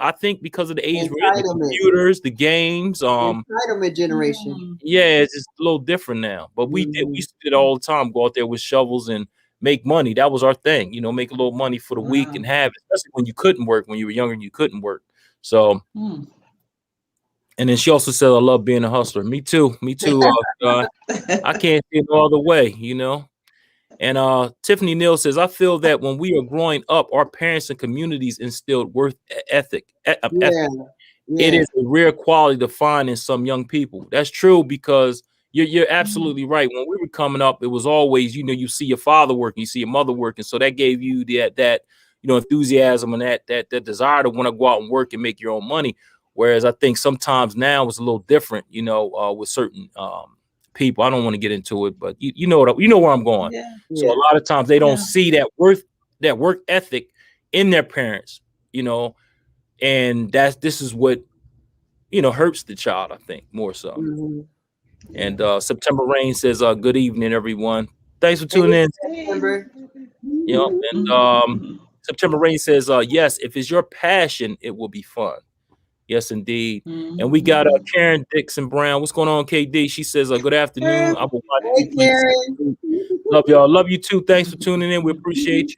S3: age, the computers, the games,
S4: entitlement generation.
S3: Yeah, it's just a little different now. But we used to do it all the time. Go out there with shovels and make money. That was our thing. Make a little money for the week and have it, especially when you couldn't work. When you were younger and you couldn't work. So, and then she also said, I love being a hustler. Me too. I can't see it no other way, And Tiffany Neal says, I feel that when we are growing up, our parents and communities instilled worth ethic. It is a rare quality to find in some young people. That's true, because you're absolutely right. When we were coming up, it was always, you see your father working, you see your mother working. So that gave you that enthusiasm and that desire to want to go out and work and make your own money. Whereas I think sometimes now it's a little different, with certain people. I don't want to get into it, but you know where I'm going. So a lot of times they don't see that work ethic in their parents, and this is what hurts the child, I think, more so. And September Rain says, good evening, everyone. Thanks for tuning in. And September Rain says, yes, if it's your passion, it will be fun. Yes, indeed. And we got Karen Dixon Brown. What's going on, KD? She says, good afternoon. I will watch you.
S4: Karen.
S3: Love y'all. Love you too. Thanks for tuning in. We appreciate you.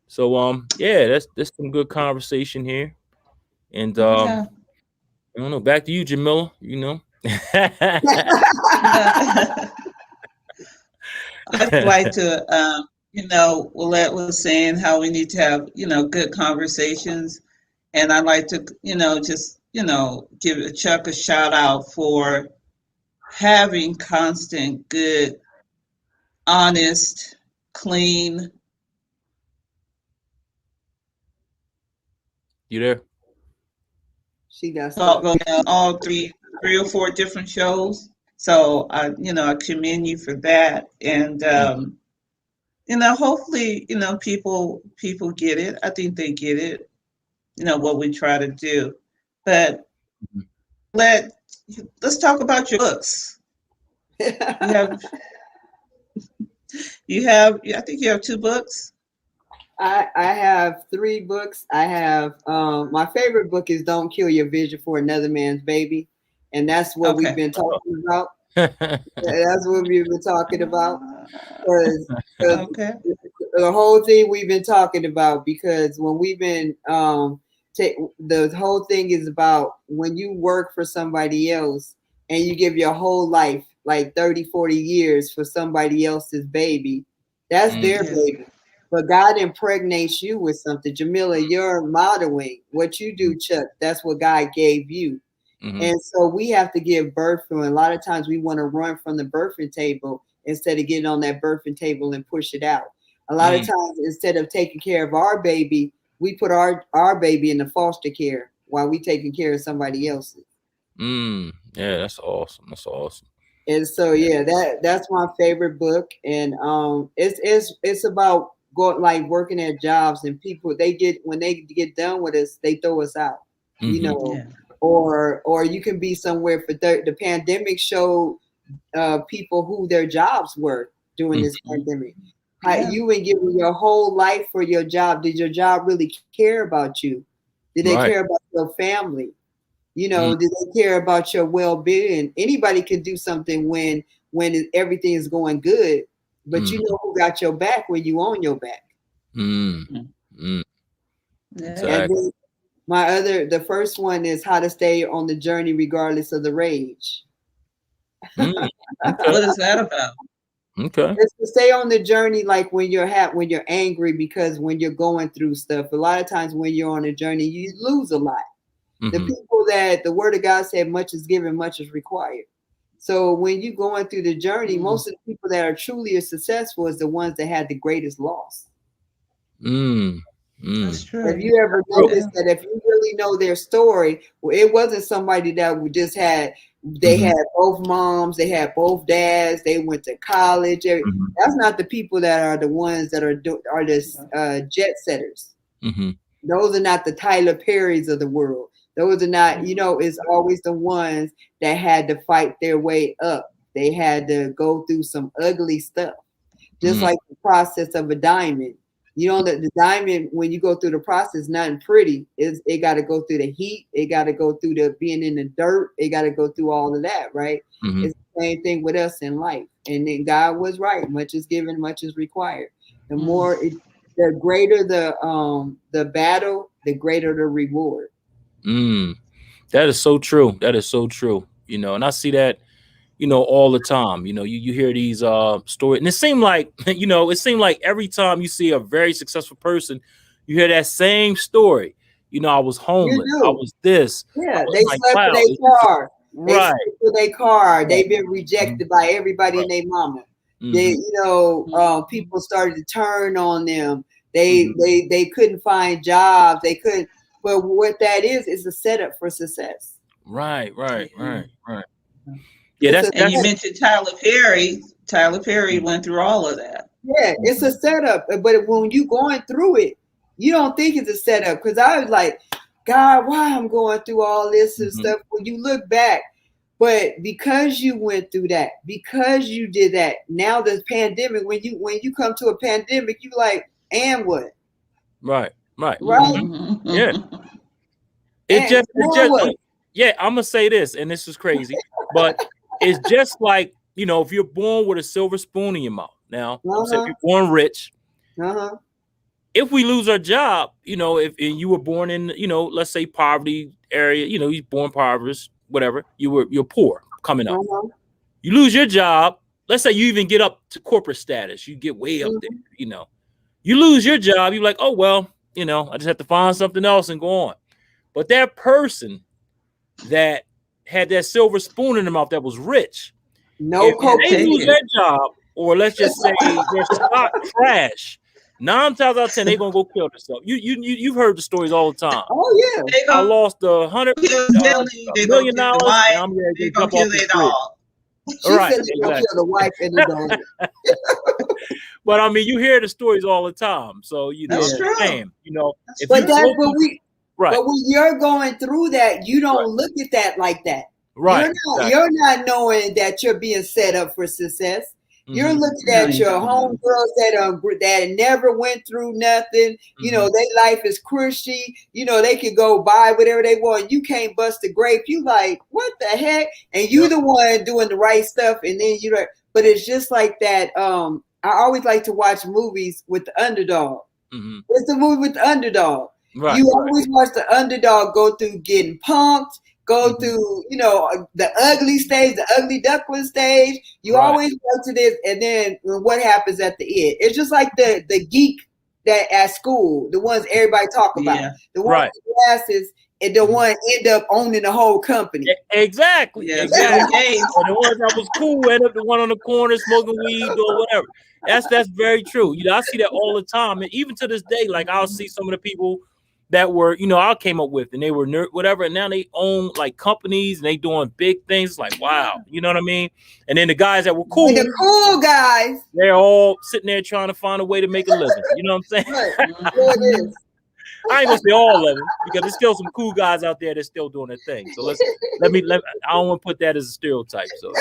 S3: So that's some good conversation here. And I don't know, back to you, Jamila,
S2: I'd like to Willette was saying how we need to have, good conversations. And I'd like to, just, give Chuck a shout out for having constant, good, honest, clean.
S3: You there?
S4: She does
S2: all three or four different shows. So I commend you for that. And hopefully, people get it. I think they get it, what we try to do. But let's talk about your books. I think you have 2 books.
S4: I have 3 books. I have my favorite book is Don't Kill Your Vision for Another Man's Baby. and that's what we've been talking about. That's what we've been talking about.
S2: Okay.
S4: The whole thing we've been talking about, because when we've been the whole thing is about when you work for somebody else and you give your whole life, like 30, 40 years for somebody else's baby, that's their baby. But God impregnates you with something. Jamila, you're modeling what you do, Chuck. That's what God gave you. And so we have to give birth to, and a lot of times we want to run from the birthing table instead of getting on that birthing table and push it out. A lot of times, instead of taking care of our baby, we put our baby in the foster care while we taking care of somebody else's.
S3: Yeah, that's awesome. That's awesome.
S4: And so that's my favorite book. And it's about working at jobs, and people when they get done with us, they throw us out. You know. Or you can be somewhere for the pandemic showed people who their jobs were during this pandemic. You been giving your whole life for your job. Did your job really care about you? Did they care about your family? You know, did they care about your well-being? Anybody can do something when everything is going good, but you know who got your back when you on your back.
S3: Exactly.
S4: And the first one is how to stay on the journey regardless of the rage.
S2: What is that about?
S3: Okay.
S4: It's to stay on the journey, like when you're angry, because when you're going through stuff, a lot of times when you're on a journey, you lose a lot. The people that the word of God said, much is given, much is required. So when you're going through the journey, most of the people that are truly successful is the ones that had the greatest loss.
S2: That's true.
S4: Have you ever noticed that if you really know their story, well, it wasn't somebody that just had both moms, they had both dads, they went to college. That's not the people that are the ones that are the jet setters. Those are not the Tyler Perrys of the world. Those are not, it's always the ones that had to fight their way up. They had to go through some ugly stuff, just like the process of a diamond. The diamond, when you go through the process, nothing pretty. It got to go through the heat. It got to go through the being in the dirt. It got to go through all of that, right? It's the same thing with us in life. And then God was right. Much is given, much is required. The greater the battle, the greater the reward.
S3: That is so true. That is so true. And I see that, all the time. You hear these stories, and it seemed like, every time you see a very successful person, you hear that same story. I was homeless. I was this.
S4: Yeah, they slept in their car. They slept in their car. They've been rejected by everybody and their mama. They, people started to turn on them. They couldn't find jobs. They couldn't. But what that is a setup for success. Right.
S3: Yeah,
S2: and you mentioned Tyler Perry. Tyler Perry went through all of that.
S4: Yeah, it's a setup. But when you going through it, you don't think it's a setup. Because I was like, God, why I'm going through all this and stuff? When you look back, but because you went through that, because you did that, now the pandemic, when you come to a pandemic, you like, and what? Right.
S3: Yeah. Yeah, I'm gonna say this, and this is crazy, but it's just like, if you're born with a silver spoon in your mouth. Now, I'm saying if you're born rich, if we lose our job, if you were born in, let's say poverty area, you're born impoverished, whatever, you're poor coming up. You lose your job. Let's say you even get up to corporate status, you get way up there, you lose your job. You're like, oh, well, I just have to find something else and go on. But that person that had that silver spoon in their mouth that was rich, if they lose their job, or let's just say their stock crash, 9 times out of 10 they're gonna go kill themselves. You've heard the stories all the time.
S4: Oh yeah,
S3: I lost $100 million. I'm ready to jump off the bridge.
S4: She said she's gonna kill the wife and the daughter.
S3: But I mean, you hear the stories all the time, so
S2: that's true.
S4: But when you're going through that, you don't look at that like that. Right. You're not knowing that you're being set up for success. You're looking
S2: No,
S4: at
S2: you
S4: your
S2: don't.
S4: homegirls that never went through nothing. You know, their life is cushy. You know, they can go buy whatever they want. You can't bust a grape. You like, what the heck? And you the one doing the right stuff. And then but it's just like that. I always like to watch movies with the underdog. It's the movie with the underdog.
S3: Right,
S4: you always watch the underdog go through getting punked, go through, you know, the ugly stage, the ugly duckling stage. You always go to this, and then what happens at the end? It's just like the geek that at school, the ones everybody talk about, the one with the glasses, and the one end up owning the whole company.
S3: Exactly.
S2: Yeah,
S3: Exactly. And the ones that was cool end up the one on the corner smoking weed or whatever. That's very true. You know, I see that all the time, and even to this day, like I'll see some of the people that were, you know, I came up with, and they were whatever, and now they own like companies and they doing big things. It's like, wow, you know what I mean? And then the guys that were cool,
S4: and the cool guys,
S3: they're all sitting there trying to find a way to make a living. You know what I'm saying?
S4: Right. So it is.
S3: I ain't gonna say all of them, because there's still some cool guys out there that's still doing their thing. So let me I don't want to put that as a stereotype. So,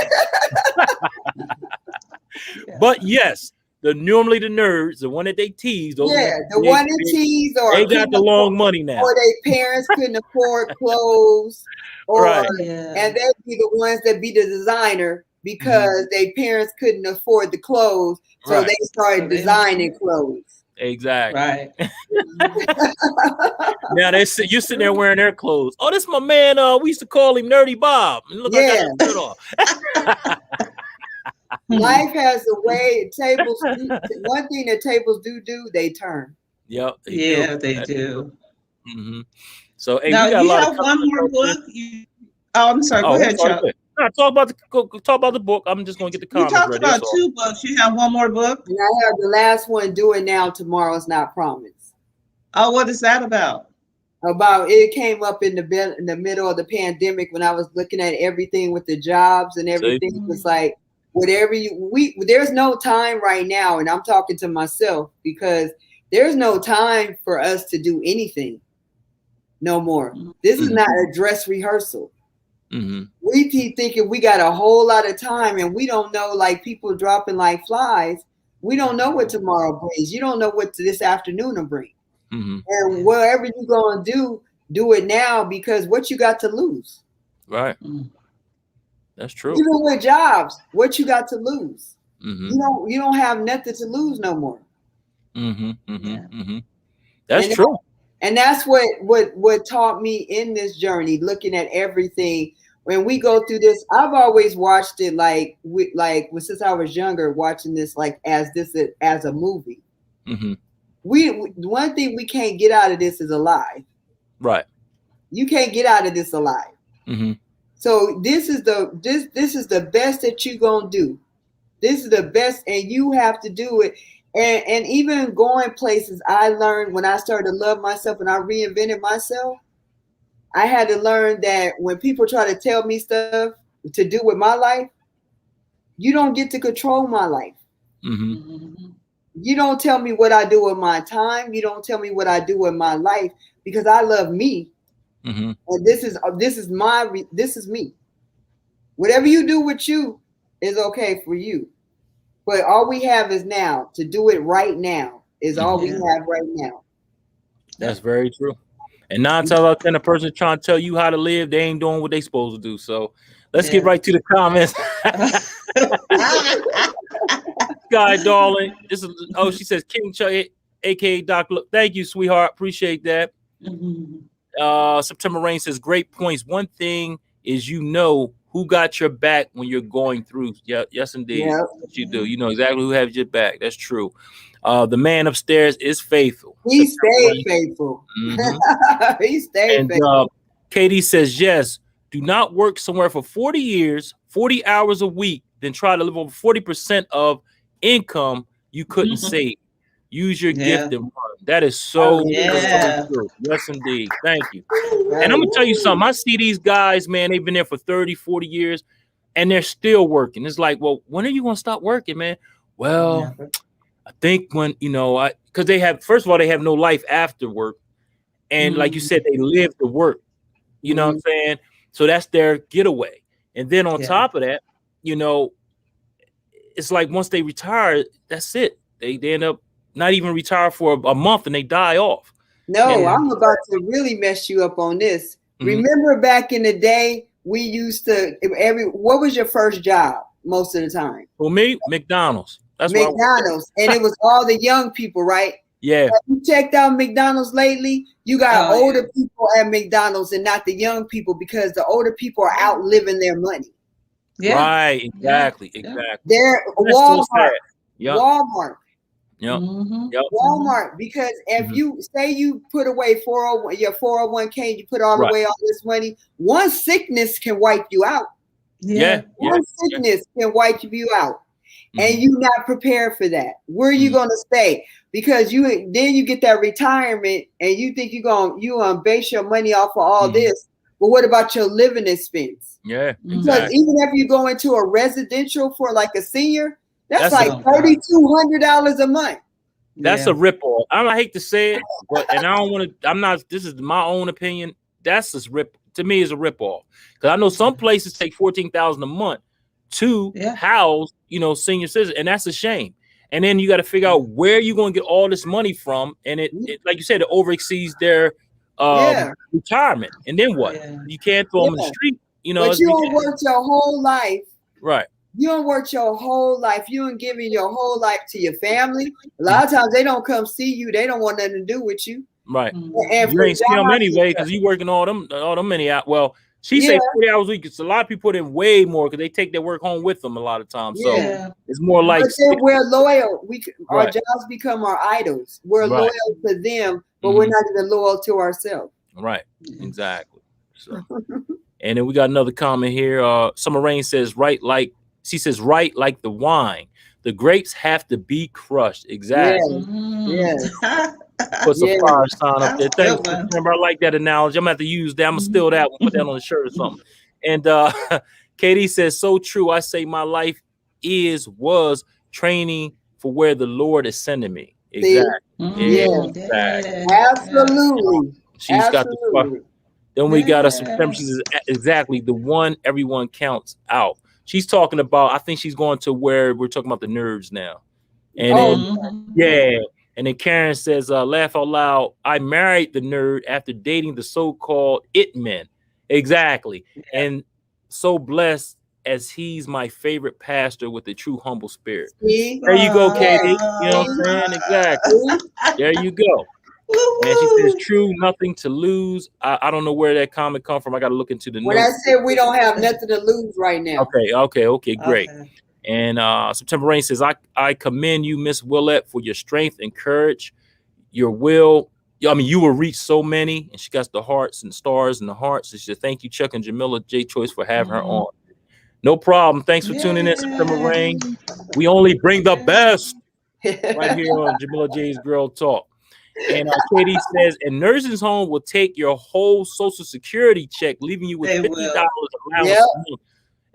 S3: but yes, normally the nerds, the one that they tease, those
S4: the one that tease, or
S3: they got the long money now,
S4: or their parents couldn't afford clothes, or and they'd be the ones that be the designer because their parents couldn't afford the clothes, so they started designing clothes.
S3: Exactly.
S2: Right.
S3: Now you're sitting there wearing their clothes. Oh, this is my man. We used to call him Nerdy Bob. And look, I got his shirt off.
S4: Life has a way. Tables. One thing that tables do, they turn.
S3: Yep.
S2: They do.
S3: So hey,
S2: now
S3: we got
S2: you
S3: a lot
S2: have one more book. I'm sorry. Go ahead, Chuck.
S3: No, talk about the book. I'm just going to get the comments.
S2: You talked about 2 books. You have one more book.
S4: And I have the last one. Do it now. Tomorrow's not promised.
S2: Oh, what is that about?
S4: About it came up in the middle of the pandemic when I was looking at everything with the jobs and everything. It was like whatever there's no time right now, and I'm talking to myself because there's no time for us to do anything no more. This is not a dress rehearsal. We keep thinking we got a whole lot of time, and we don't know, like people dropping like flies. We don't know what tomorrow brings. You don't know what this afternoon will bring. And whatever you're going to do it now, because what you got to lose.
S3: Right. That's true.
S4: Even with jobs, what you got to lose. You don't have nothing to lose no more.
S3: That's true.
S4: And that's what taught me in this journey, looking at everything. When we go through this, I've always watched it since I was younger, watching this as a movie. One thing we can't get out of this is alive. Right. You can't get out of this alive. So this is the best that you're gonna do. This is the best, and you have to do it. And even going places, I learned when I started to love myself and I reinvented myself, I had to learn that when people try to tell me stuff to do with my life, you don't get to control my life. You don't tell me what I do with my time. You don't tell me what I do with my life, because I love me. And this is me. Whatever you do with you is okay for you. But all we have is now. To do it right now is all we have right now.
S3: That's very true. And 9 times out of 10, a person trying to tell you how to live, they ain't doing what they supposed to do. So let's get right to the comments. Guy, darling. She says King Chuck, aka Doc. Look, thank you, sweetheart. Appreciate that. September Rain says great points. One thing is, who got your back when you're going through. Yes, indeed. You do. You know exactly who has your back. That's true. The man upstairs is faithful.
S4: He stayed faithful. He stayed faithful.
S3: Katie says, yes, do not work somewhere for 40 years, 40 hours a week, then try to live over 40% of income you couldn't save. Use your gift and run. That is so true. Yes, indeed. Thank you. And I'm going to tell you something. I see these guys, man, they've been there for 30, 40 years, and they're still working. It's like, well, when are you going to stop working, man? Well, I think when, because they have, first of all, they have no life after work. And like you said, they live to work. You know what I'm saying? So that's their getaway. And then on top of that, it's like once they retire, that's it. They end up not even retire for a month and they die off.
S4: No, I'm about to really mess you up on this. Remember back in the day, we used to what was your first job most of the time?
S3: For me, McDonald's. That's
S4: McDonald's. And it was all the young people, right?
S3: Yeah.
S4: Have you checked out McDonald's lately? You got older people at McDonald's and not the young people, because the older people are out living their money.
S2: Yeah.
S3: Right. Exactly. Exactly.
S4: They're Walmart. Walmart.
S3: Yep.
S4: Walmart, because if you say you put away your 401k, you put all away all this money, one sickness can wipe you out. One sickness can wipe you out. And you're not prepared for that. Where are you going to stay? Because you get that retirement and you think you're gonna base your money off of all this. But what about your living expense?
S3: Yeah.
S4: Because even if you go into a residential for like a senior, that's like $3,200 a month.
S3: That's a ripoff. I hate to say it, but I don't want to. This is my own opinion. That's just to me is a ripoff. Because I know some places take $14,000 a month to house, senior citizens, and that's a shame. And then you got to figure out where you're going to get all this money from, and it like you said, it overexceeds their retirement. And then what? You can't throw them in the street.
S4: But you don't work your whole life,
S3: right?
S4: You don't work your whole life. You ain't giving your whole life to your family. A lot of times they don't come see you. They don't want nothing to do with you.
S3: Right.
S4: And
S3: you ain't see them anyway because you working all them many out. Well, she said 40 hours a week. So a lot of people put in way more because they take their work home with them a lot of times. So it's more like
S4: we're loyal. Our jobs become our idols. We're loyal to them, but we're not even loyal to ourselves.
S3: Right. Exactly. So and then we got another comment here. Summer Rain says, she says, right like the wine. The grapes have to be crushed. Exactly.
S4: Yes.
S3: Put some fire sign up there. Thanks. Remember, I like that analogy. I'm gonna have to use that. I'm gonna steal that one, put that on the shirt or something. And Katie says, so true. I say my life was training for where the Lord is sending me. Exactly. Exactly.
S4: Absolutely.
S3: She's got the fire. Then we got a September. She says, exactly the one everyone counts out. She's talking about, I think she's going to where we're talking about the nerds now. And then, and then Karen says, laugh out loud. I married the nerd after dating the so-called it men. Exactly. And so blessed as he's my favorite pastor with a true humble spirit. There you go, Katie. You know what I'm saying? Exactly. There you go. And she says, true, nothing to lose. I don't know where that comment come from. I got to look into the
S4: notes. When I said we don't have nothing to lose right now.
S3: Okay, great. Okay. And September Rain says, I commend you, Miss Willette, for your strength and courage, your will. You will reach so many. And she got the hearts and stars and the hearts. And she said, thank you, Chuck and Jamila J. Choice, for having her on. No problem. Thanks for tuning in, September Rain. We only bring the best right here on Jamila J's Girl Talk. And Katie says, and nursing home will take your whole Social Security check, leaving you with $50 allowance.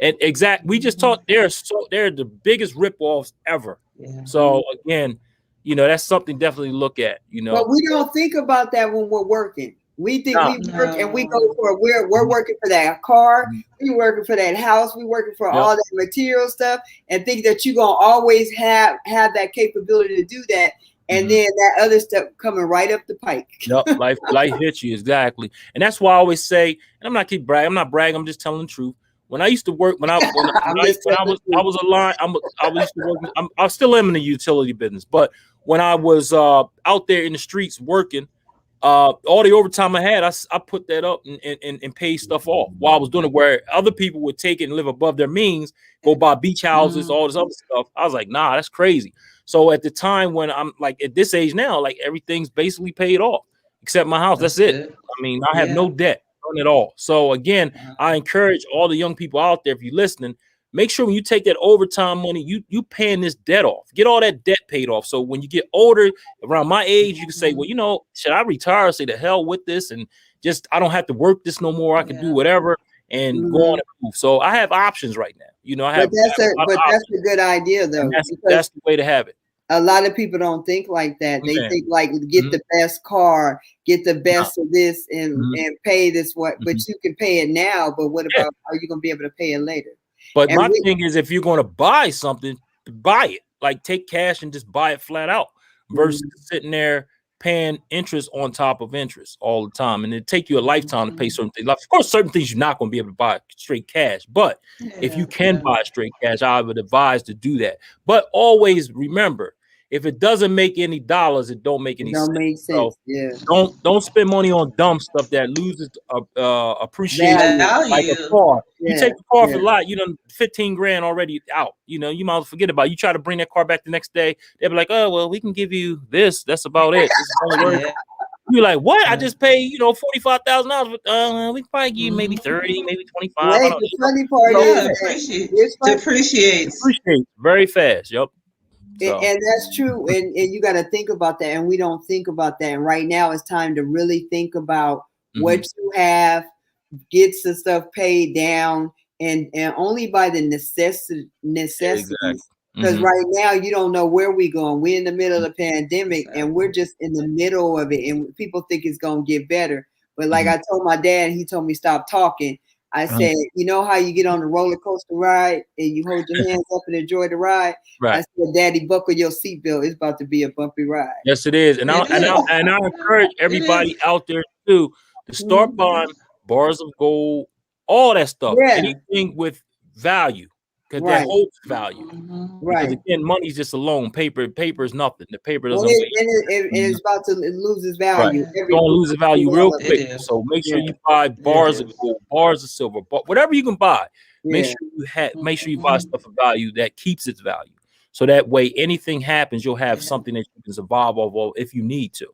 S3: And we just talked. They're the biggest ripoffs ever. Yeah. So again, that's something definitely to look at.
S4: But we don't think about that when we're working. We think we work and we go for we're working for that car, we working for that house, we working for all that material stuff, and think that you're gonna always have that capability to do that. And then that other stuff coming right up the pike.
S3: Yep, life hits you, exactly. And that's why I always say, and I'm not bragging, I'm just telling the truth. When I used to work, I still am in the utility business, but when I was out there in the streets working, all the overtime I had, I put that up and pay stuff off while I was doing it, where other people would take it and live above their means, go buy beach houses, all this other stuff. I was like, nah, that's crazy. So at the time when I'm like at this age now, like everything's basically paid off except my house. That's it. I mean, I have no debt, none at all. So again, I encourage all the young people out there, if you're listening, make sure when you take that overtime money, you paying this debt off. Get all that debt paid off. So when you get older, around my age, you can say, well, should I retire? Say the hell with this and just I don't have to work this no more. I can do whatever and go on and move. So I have options right now.
S4: That's a good idea though.
S3: That's the way to have it.
S4: A lot of people don't think like that. They think like get the best car, get the best of this and pay this but you can pay it now, but what about are you gonna be able to pay it later?
S3: But my thing is, if you're going to buy something, buy it. Like take cash and just buy it flat out versus sitting there paying interest on top of interest all the time. And it take you a lifetime to pay certain things. Like, of course, certain things you're not going to be able to buy straight cash. But if you can buy straight cash, I would advise to do that. But always remember, if it doesn't make any dollars, it don't make any sense. So don't spend money on dumb stuff that loses appreciation. Like a car. You take the car for a lot, you know, 15 grand already out. You know, you might as well forget about it. You try to bring that car back the next day, they'll be like, oh, well, we can give you this. That's about it. You're like, what? I just paid, you know, $45,000. We can probably give you maybe 30, maybe 25.
S4: Wait, the funny part is
S2: depreciates
S3: very fast. Yep. So.
S4: And that's true. And you got to think about that. And we don't think about that. And right now it's time to really think about what you have, get some stuff paid down, and only by the necessities. Because right now you don't know where we're going. We're in the middle of the pandemic and we're just in the middle of it. And people think it's going to get better. But like I told my dad, he told me stop talking. I said, you know how you get on the roller coaster ride and you hold your hands up and enjoy the ride?
S3: Right.
S4: I said, Daddy, buckle your seatbelt. It's about to be a bumpy ride.
S3: Yes, it is. And I encourage everybody out there too to start buying bars of gold, all that stuff, anything with value. Because that holds value. Because again, money's just a loan. Paper is nothing. The paper doesn't.
S4: It's about to lose its value.
S3: It's going to lose its value real quick. So make sure you buy bars of gold, bars of silver, whatever you can buy. Make sure you buy stuff of value that keeps its value. So that way, anything happens, you'll have something that you can survive off of if you need to.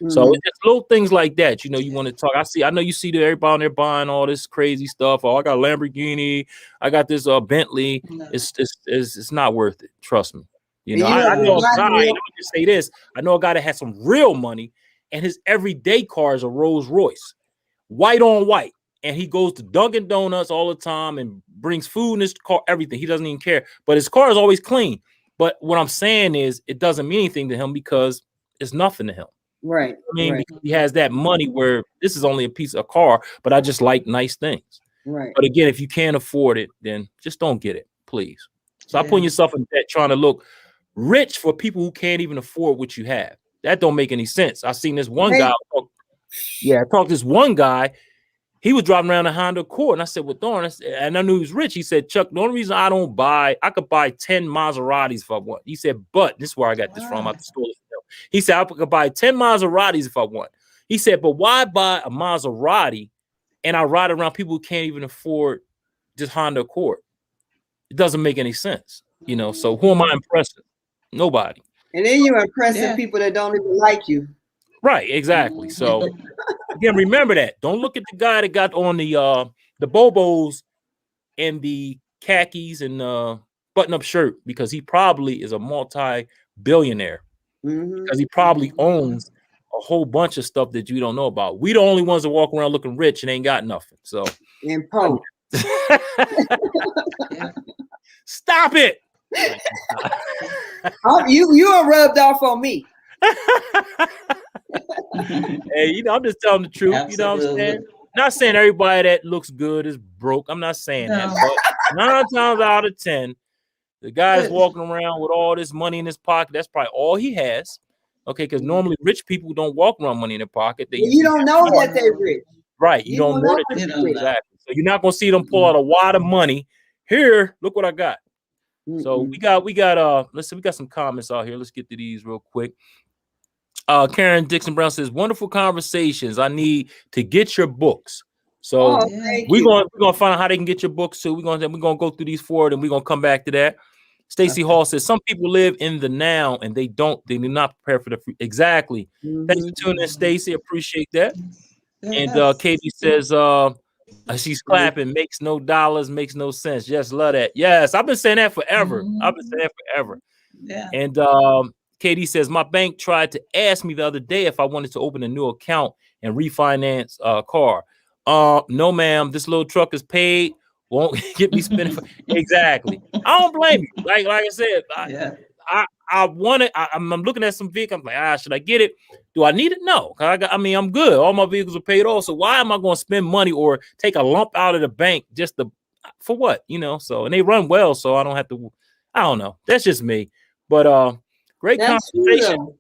S3: So it's just little things like that, you know, you want to talk. I know you see that everybody on there buying all this crazy stuff. Oh, I got a Lamborghini, I got this Bentley. It's not worth it. Trust me. You know, I know a guy, let me just say this. I know a guy that has some real money and his everyday car is a Rolls Royce, white on white. And he goes to Dunkin' Donuts all the time and brings food in his car, everything. He doesn't even care. But his car is always clean. But what I'm saying is it doesn't mean anything to him because it's nothing to him.
S4: Right.
S3: I mean, because he has that money where this is only a piece of car, but I just like nice things.
S4: Right.
S3: But again, if you can't afford it, then just don't get it, please. Stop putting yourself in debt trying to look rich for people who can't even afford what you have. That don't make any sense. I seen this one guy. I talked to this one guy. He was driving around a Honda Accord, and I said, "Well, darn," and I knew he was rich. He said, "Chuck, the only reason I could buy 10 Maseratis if I want." He said, "But this is where I got this from. I stole it." He said, "I could buy 10 Maseratis if I want." He said, "But why buy a Maserati and I ride around people who can't even afford just Honda Accord? It doesn't make any sense, you know. So who am I impressing? Nobody."
S4: And then you're impressing people that don't even like you.
S3: Right, exactly. So again, remember that. Don't look at the guy that got on the Bobos and the khakis and button-up shirt because he probably is a multi-billionaire. Because he probably owns a whole bunch of stuff that you don't know about. We the only ones that walk around looking rich and ain't got nothing. So
S4: and Poe.
S3: Stop it.
S4: You are rubbed off on me.
S3: Hey, you know, I'm just telling the truth. Absolutely. You know what I'm saying? Not saying everybody that looks good is broke. I'm not saying that. But 9 times out of 10, the guy is walking around with all this money in his pocket. That's probably all he has. Okay, because normally rich people don't walk around money in their pocket.
S4: You don't know that they're rich.
S3: Right. You don't know that they're rich. Exactly. So you're not going to see them pull out a wad of money. Here, look what I got. So we got let's see, we got some comments out here. Let's get to these real quick. Karen Dixon Brown says, "Wonderful conversations. I need to get your books." So we're gonna find out how they can get your books too. We're gonna go through these forward and we're gonna come back to that. Stacy Hall says, "Some people live in the now and they do not prepare for the future." Exactly. Thanks for tuning in, Stacy. Appreciate that. And Katie says, she's clapping, makes no dollars, makes no sense. Just love that. Yes, I've been saying that forever. Yeah. And Katie says, "My bank tried to ask me the other day if I wanted to open a new account and refinance a car. No, ma'am. This little truck is paid. Won't get me spending." Exactly. I don't blame you. Like I said, I want it. I'm looking at some vehicles. I'm like, should I get it? Do I need it? No. I'm good. All my vehicles are paid off. So why am I going to spend money or take a lump out of the bank just for what? You know. So and they run well, so I don't have to. I don't know. That's just me. But great
S4: That's
S3: conversation.
S4: true,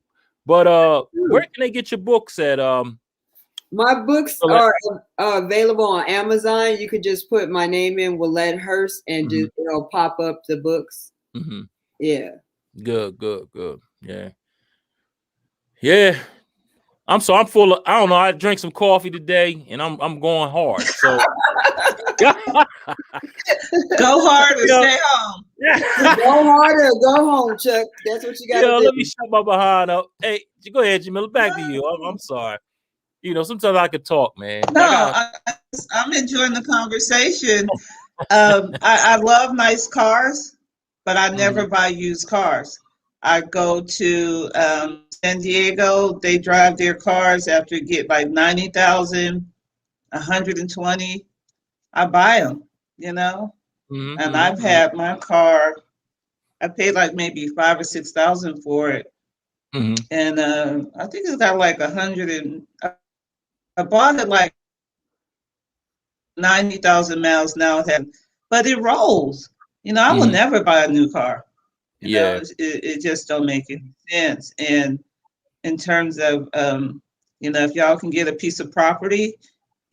S3: But
S4: true.
S3: where can they get your books at?
S4: My books are available on Amazon. You could just put my name in, Willette Hurst, and just it'll pop up the books. Yeah.
S3: Good. Yeah. Yeah. I'm full of, I don't know. I drank some coffee today and I'm going hard. So
S2: go hard or stay home.
S4: Go hard or go home, Chuck. That's what you got to do.
S3: Let me shut my behind up. Hey, go ahead, Jamila. Back to you. I'm sorry. Sometimes I could talk, man.
S2: No, I'm enjoying the conversation. I love nice cars, but I never buy used cars. I go to San Diego. They drive their cars after it get like 90,000, 120. I buy them, and I've had my car. I paid like maybe 5,000 or 6,000 for it, and I think it's got like 100 and. I bought it like 90,000 miles now, but it rolls. I will never buy a new car. It just don't make any sense. And in terms of, if y'all can get a piece of property,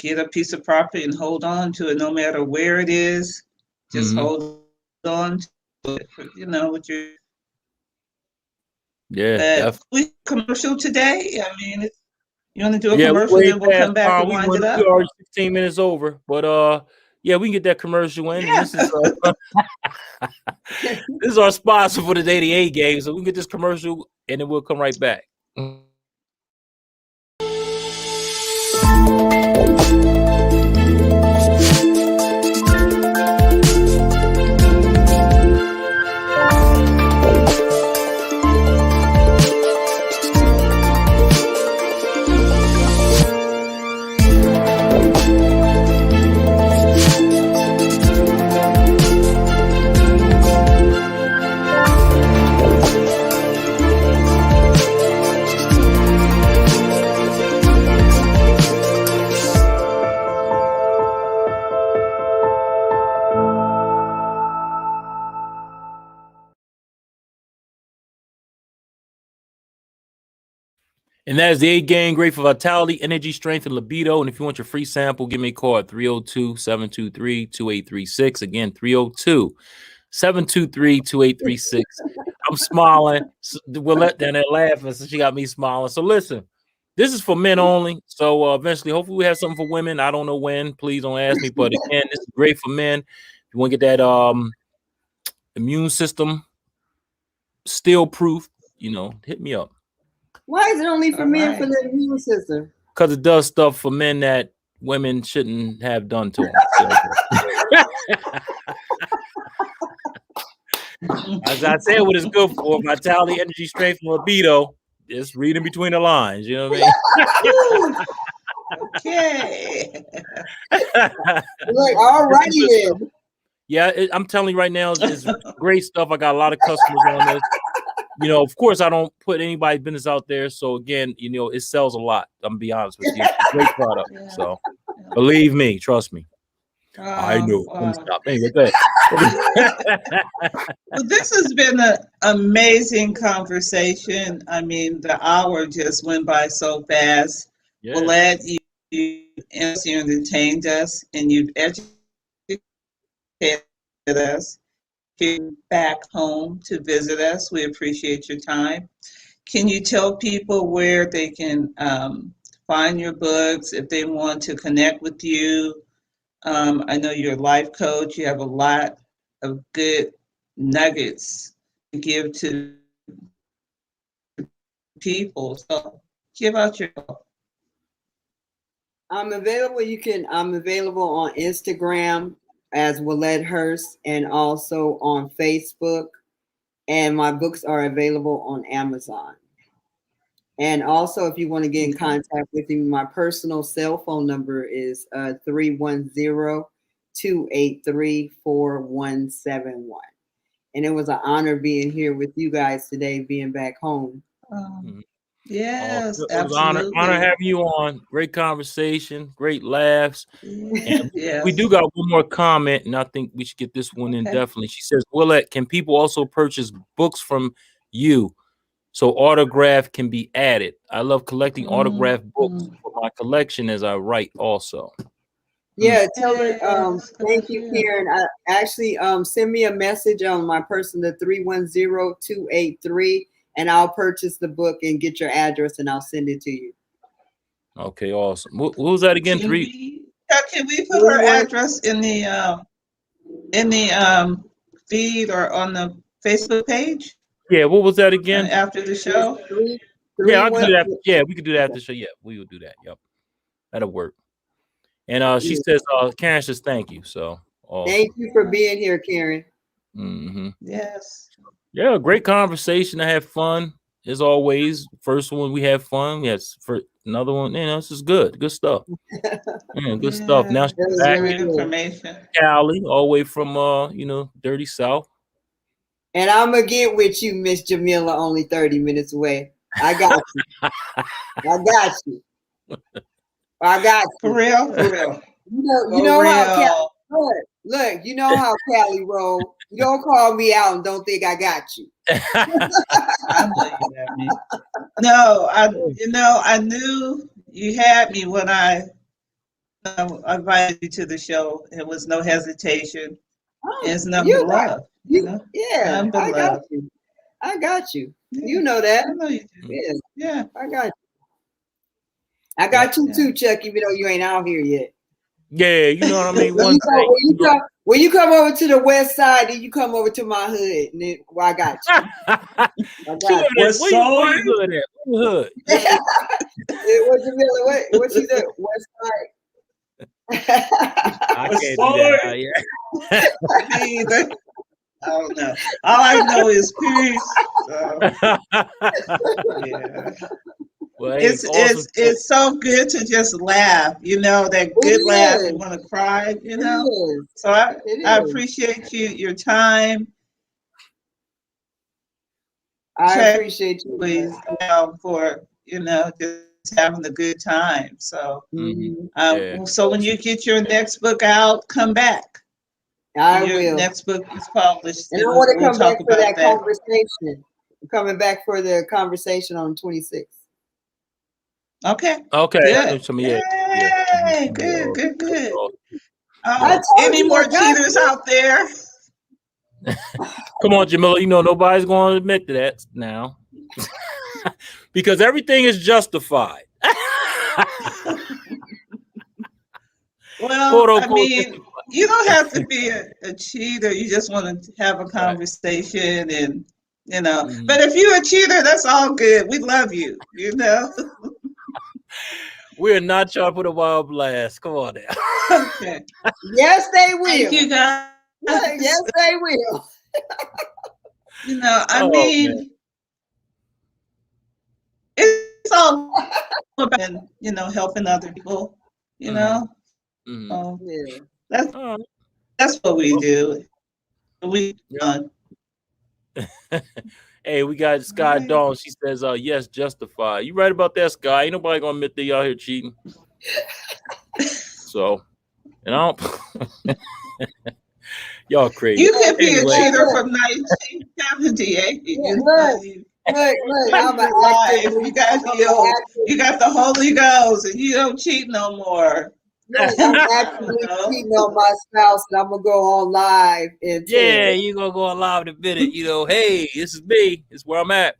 S2: and hold on to it no matter where it is. Just hold on to it, with your.
S3: Yeah.
S2: We commercial today. I mean, you want to do a commercial, then we'll come back and wind it up.
S3: We are 16 minutes over, but we can get that commercial in. Yeah. This is our sponsor for the day, the A game. So we can get this commercial and then we'll come right back. And that is the A game, great for vitality, energy, strength, and libido. And if you want your free sample, give me a call at 302-723-2836. Again, 302-723-2836. I'm smiling. Willette down there laughing, so she got me smiling. So listen, this is for men only. So eventually, hopefully we have something for women. I don't know when. Please don't ask me. But again, this is great for men. If you want to get that immune system still proof, hit me up.
S4: Why is it only for men for the immune system?
S3: Because it does stuff for men that women shouldn't have done to them. As I said, what it's good for: vitality, energy, strength, and libido. Just reading between the lines. You know what I mean?
S2: Okay.
S4: Like, all righty then.
S3: Yeah, I'm telling you right now, it's great stuff. I got a lot of customers on this. Of course, I don't put anybody's business out there. So again, it sells a lot. I'm gonna be honest with you. It's a great product. Yeah. So believe me, trust me. I know. Stop. Anyway, go ahead.
S2: Well, this has been an amazing conversation. I mean, the hour just went by so fast. Yeah. Willette, you entertained us and you've educated us. Back home to visit us. We appreciate your time. Can you tell people where they can find your books if they want to connect with you? I know you're a life coach. You have a lot of good nuggets to give to people. So give out your book.
S4: I'm available. I'm available on Instagram as Willette Hurst and also on Facebook. And my books are available on Amazon. And also, if you want to get in contact with me, my personal cell phone number is 310-283-4171. And it was an honor being here with you guys today, being back home.
S2: Yes,
S3: It was an honor
S2: absolutely.
S3: having you on. Great conversation, great laughs. And
S2: Yes.
S3: we do got one more comment, and I think we should get this one in
S2: Okay.
S3: definitely. She says, Willette, can people also purchase books from you so autograph can be added? I love collecting autographed books for my collection as I write also.
S4: Yeah, tell her.
S2: Yes, good
S4: Thank you,
S2: idea.
S4: Karen. Actually, send me a message on my personal 310-283, and I'll purchase the book and get your address, and I'll send it to you.
S3: Okay, awesome. What was that again?
S2: Can we put her
S4: 31
S2: address in the feed or on the Facebook page
S3: Yeah, what was that again?
S2: after the show?
S3: Yeah, I can do that.
S4: 310.
S3: Yeah, we could do that after the show. Yeah, we will do that. Yep. That'll work. And she says, Karen says thank you. So awesome.
S4: Thank you for being here, Karen.
S2: Yes.
S3: Yeah, great conversation. I had fun as always. First one we had fun. Yes, for another one, this is good. Good stuff. Good stuff. Now she's
S4: That was
S3: back
S4: really
S3: in
S4: good.
S2: Information.
S3: Cali, all the way from dirty South.
S4: And I'm gonna get with you, Miss Jamila, only 30 minutes away. I got you. I got you. I got you.
S2: For real? For real.
S4: You know how Cali, look, you know how Cali roll. You don't call me out and don't think I got you.
S2: I know you got me. No, I knew you had me when I invited you to the show. It was no hesitation. It's nothing but love.
S4: Yeah,
S2: nothing but
S4: I
S2: love.
S4: got you. I got you.
S2: Yeah.
S4: You know that.
S2: I know you do. Yeah.
S4: I got you. I got you too, Chuck, even though you ain't out here yet.
S3: Yeah, you know what I mean?
S4: When you come over to the west side, then you come over to my hood, and then I got you. I got you.
S3: Where's hood at? Hood.
S4: What you said? West side.
S3: I can't do that out here.
S2: I don't know. All I know is peace. So, yeah.
S3: Well,
S2: it's so good to just laugh, that good laugh. You want to cry, So I appreciate your time.
S4: I appreciate you,
S2: please, for just having a good time. So, so when you get your next book out, come back.
S4: I
S2: your
S4: will.
S2: Next book is published,
S4: and I want to come back for that conversation. I'm coming back for the conversation on 26th.
S2: Okay.
S3: Good.
S2: Good. Any more cheaters out there?
S3: Come on, Jamila. Nobody's going to admit to that now. Because everything is justified.
S2: Well, I mean, you don't have to be a cheater. You just want to have a conversation and, But if you're a cheater, that's all good. We love you,
S3: We're not trying to put a wild blast. Come on now.
S2: Okay.
S4: Yes, they will.
S2: Thank you, guys.
S4: Yes, they will.
S2: I mean, it's all about, helping other people, That's what we do.
S3: Hey, we got Sky Dawn. She says, yes, justify. You right about that, Sky. Ain't nobody gonna admit that y'all here cheating. So, y'all crazy.
S2: You could be a cheater from 1978. Look, I'm an active. You got the Holy Ghost, and you don't cheat no more.
S4: I'm actually cheating on my spouse, and I'm gonna go on live. And
S3: you gonna go on live in a minute. Hey, this is me. It's where I'm at.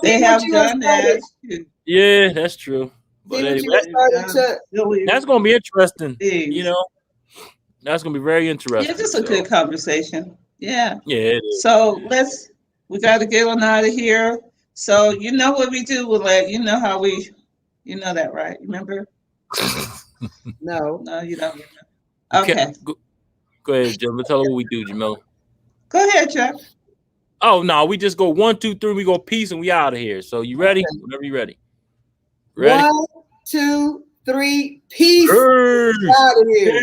S2: They have done that.
S3: Yeah, that's true. But anyway, that's gonna be interesting. That's gonna be very interesting.
S2: Yeah, just a good conversation. Yeah.
S3: Yeah. It is.
S2: So we got to get on out of here. So you know what we do, Willette. You know how we, that, right? Remember?
S4: No,
S2: you don't. Okay.
S3: Go ahead, Jamila. Tell her what we do, Jamila.
S2: Go ahead, Chuck.
S3: Oh no, we just go 1, 2, 3. We go peace, and we out of here. So you ready? Okay. Whenever you're ready.
S4: Ready? 1, 2, 3. Peace. Out of here.